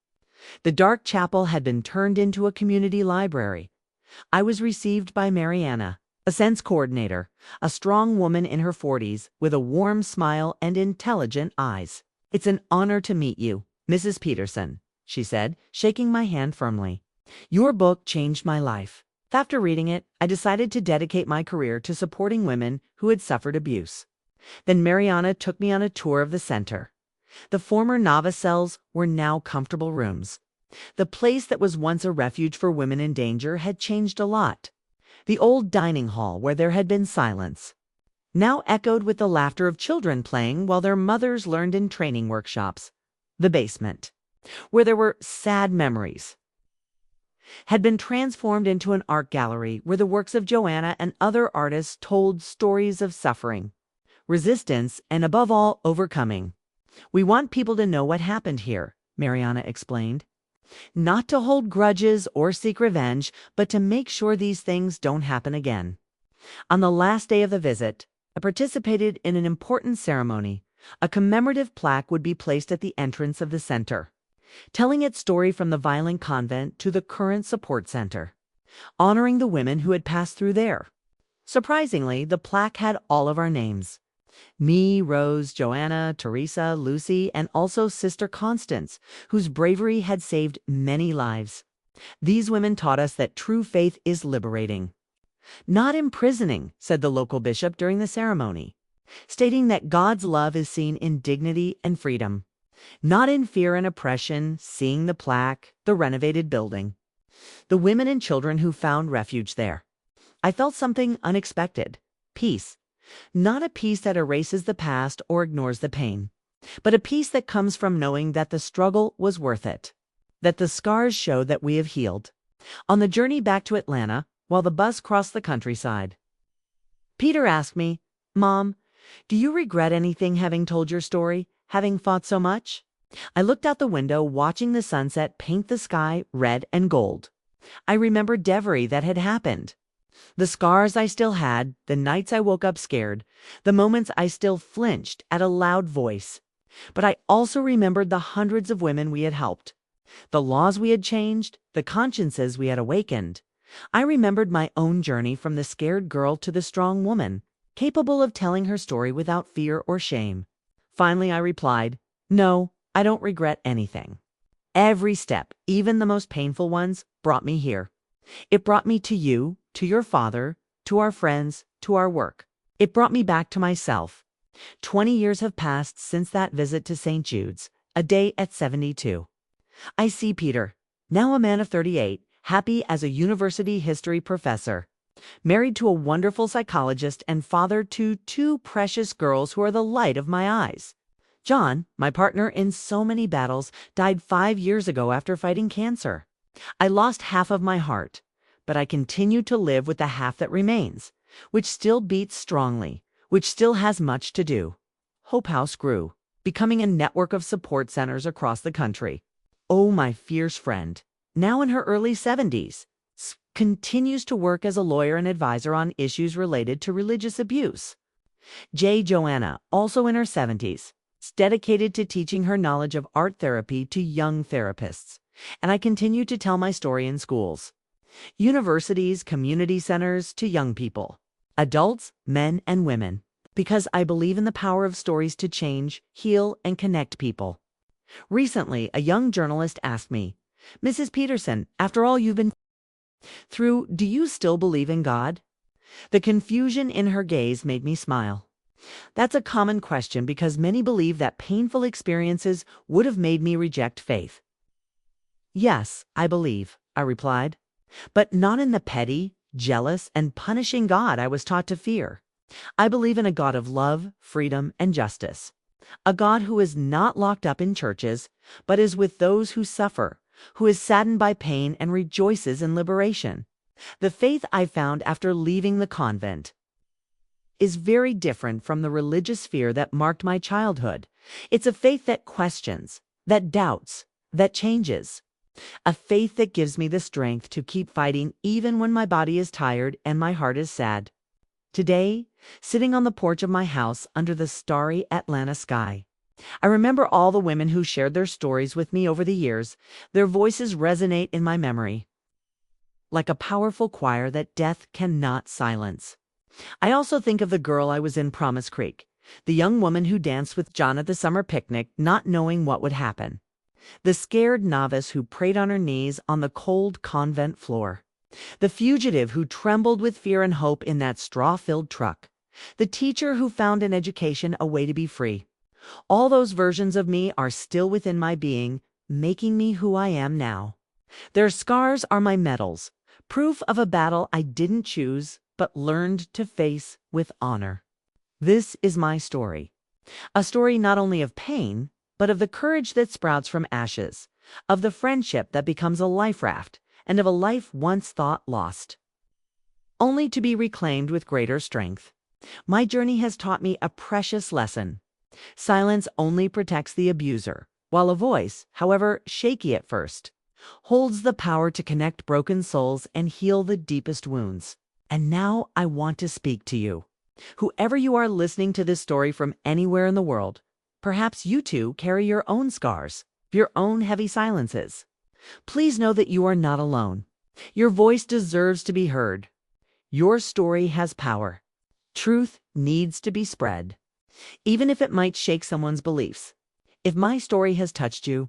The dark chapel had been turned into a community library. I was received by Mariana, a sense coordinator, a strong woman in her 40s with a warm smile and intelligent eyes. "It's an honor to meet you, Mrs. Peterson," she said, shaking my hand firmly. "Your book changed my life. After reading it, I decided to dedicate my career to supporting women who had suffered abuse." Then Mariana took me on a tour of the center. The former novice cells were now comfortable rooms. The place that was once a refuge for women in danger had changed a lot. The old dining hall, where there had been silence, now echoed with the laughter of children playing while their mothers learned in training workshops. The basement, where there were sad memories, had been transformed into an art gallery where the works of Joanna and other artists told stories of suffering, resistance, and above all, overcoming. "We want people to know what happened here," Mariana explained. "Not to hold grudges or seek revenge, but to make sure these things don't happen again." On the last day of the visit, I participated in an important ceremony. A commemorative plaque would be placed at the entrance of the center, telling its story from the violent convent to the current support center, honoring the women who had passed through there. Surprisingly, the plaque had all of our names. Me, Rose, Joanna, Teresa, Lucy, and also Sister Constance, whose bravery had saved many lives. These women taught us that true faith is liberating. Not imprisoning, said the local bishop during the ceremony, stating that God's love is seen in dignity and freedom, not in fear and oppression, seeing the plaque, the renovated building, the women and children who found refuge there. I felt something unexpected, peace. Not a peace that erases the past or ignores the pain, but a peace that comes from knowing that the struggle was worth it, that the scars show that we have healed. On the journey back to Atlanta, while the bus crossed the countryside, Peter asked me, "Mom, do you regret anything having told your story, having fought so much?" I looked out the window, watching the sunset paint the sky red and gold. I remembered Devery that had happened. The scars I still had, the nights I woke up scared, the moments I still flinched at a loud voice. But I also remembered the hundreds of women we had helped, the laws we had changed, the consciences we had awakened. I remembered my own journey from the scared girl to the strong woman, capable of telling her story without fear or shame. Finally, I replied, "No, I don't regret anything. Every step, even the most painful ones, brought me here. It brought me to you, to your father, to our friends, to our work. It brought me back to myself. 20 years have passed since that visit to St. Jude's, a day at 72. I see Peter, now a man of 38, happy as a university history professor, married to a wonderful psychologist and father to two precious girls who are the light of my eyes. John, my partner in so many battles, died 5 years ago after fighting cancer. I lost half of my heart, but I continue to live with the half that remains, which still beats strongly, which still has much to do. Hope House grew, becoming a network of support centers across the country. Oh, my fierce friend, now in her early 70s, continues to work as a lawyer and advisor on issues related to religious abuse. Joanna, also in her 70s, is dedicated to teaching her knowledge of art therapy to young therapists, and I continue to tell my story in schools, universities, community centers, to young people, adults, men and women, because I believe in the power of stories to change, heal, and connect people. Recently, a young journalist asked me, "Mrs. Peterson, after all you've been through, do you still believe in God?" The confusion in her gaze made me smile. That's a common question because many believe that painful experiences would have made me reject faith. "Yes, I believe," I replied, "but not in the petty, jealous, and punishing God I was taught to fear. I believe in a God of love, freedom, and justice. A God who is not locked up in churches, but is with those who suffer, who is saddened by pain and rejoices in liberation. The faith I found after leaving the convent is very different from the religious fear that marked my childhood. It's a faith that questions, that doubts, that changes. A faith that gives me the strength to keep fighting even when my body is tired and my heart is sad. Today, sitting on the porch of my house under the starry Atlanta sky, I remember all the women who shared their stories with me over the years. Their voices resonate in my memory, like a powerful choir that death cannot silence. I also think of the girl I was in Promise Creek, the young woman who danced with John at the summer picnic, not knowing what would happen. The scared novice who prayed on her knees on the cold convent floor. The fugitive who trembled with fear and hope in that straw-filled truck. The teacher who found in education a way to be free. All those versions of me are still within my being, making me who I am now. Their scars are my medals, proof of a battle I didn't choose, but learned to face with honor. This is my story. A story not only of pain, but of the courage that sprouts from ashes, of the friendship that becomes a life raft, and of a life once thought lost, only to be reclaimed with greater strength. My journey has taught me a precious lesson. Silence only protects the abuser, while a voice, however shaky at first, holds the power to connect broken souls and heal the deepest wounds. And now I want to speak to you. Whoever you are listening to this story from anywhere in the world, perhaps you too carry your own scars, your own heavy silences. Please know that you are not alone. Your voice deserves to be heard. Your story has power. Truth needs to be spread, even if it might shake someone's beliefs. If my story has touched you,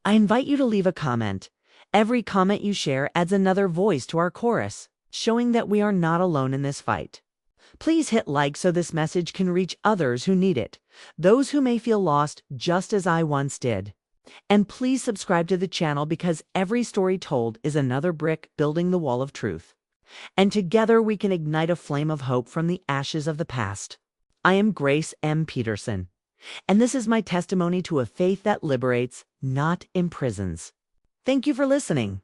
I invite you to leave a comment. Every comment you share adds another voice to our chorus, showing that we are not alone in this fight. Please hit like so this message can reach others who need it, those who may feel lost just as I once did. And please subscribe to the channel because every story told is another brick building the wall of truth. And together we can ignite a flame of hope from the ashes of the past. I am Grace M. Peterson, and this is my testimony to a faith that liberates, not imprisons. Thank you for listening.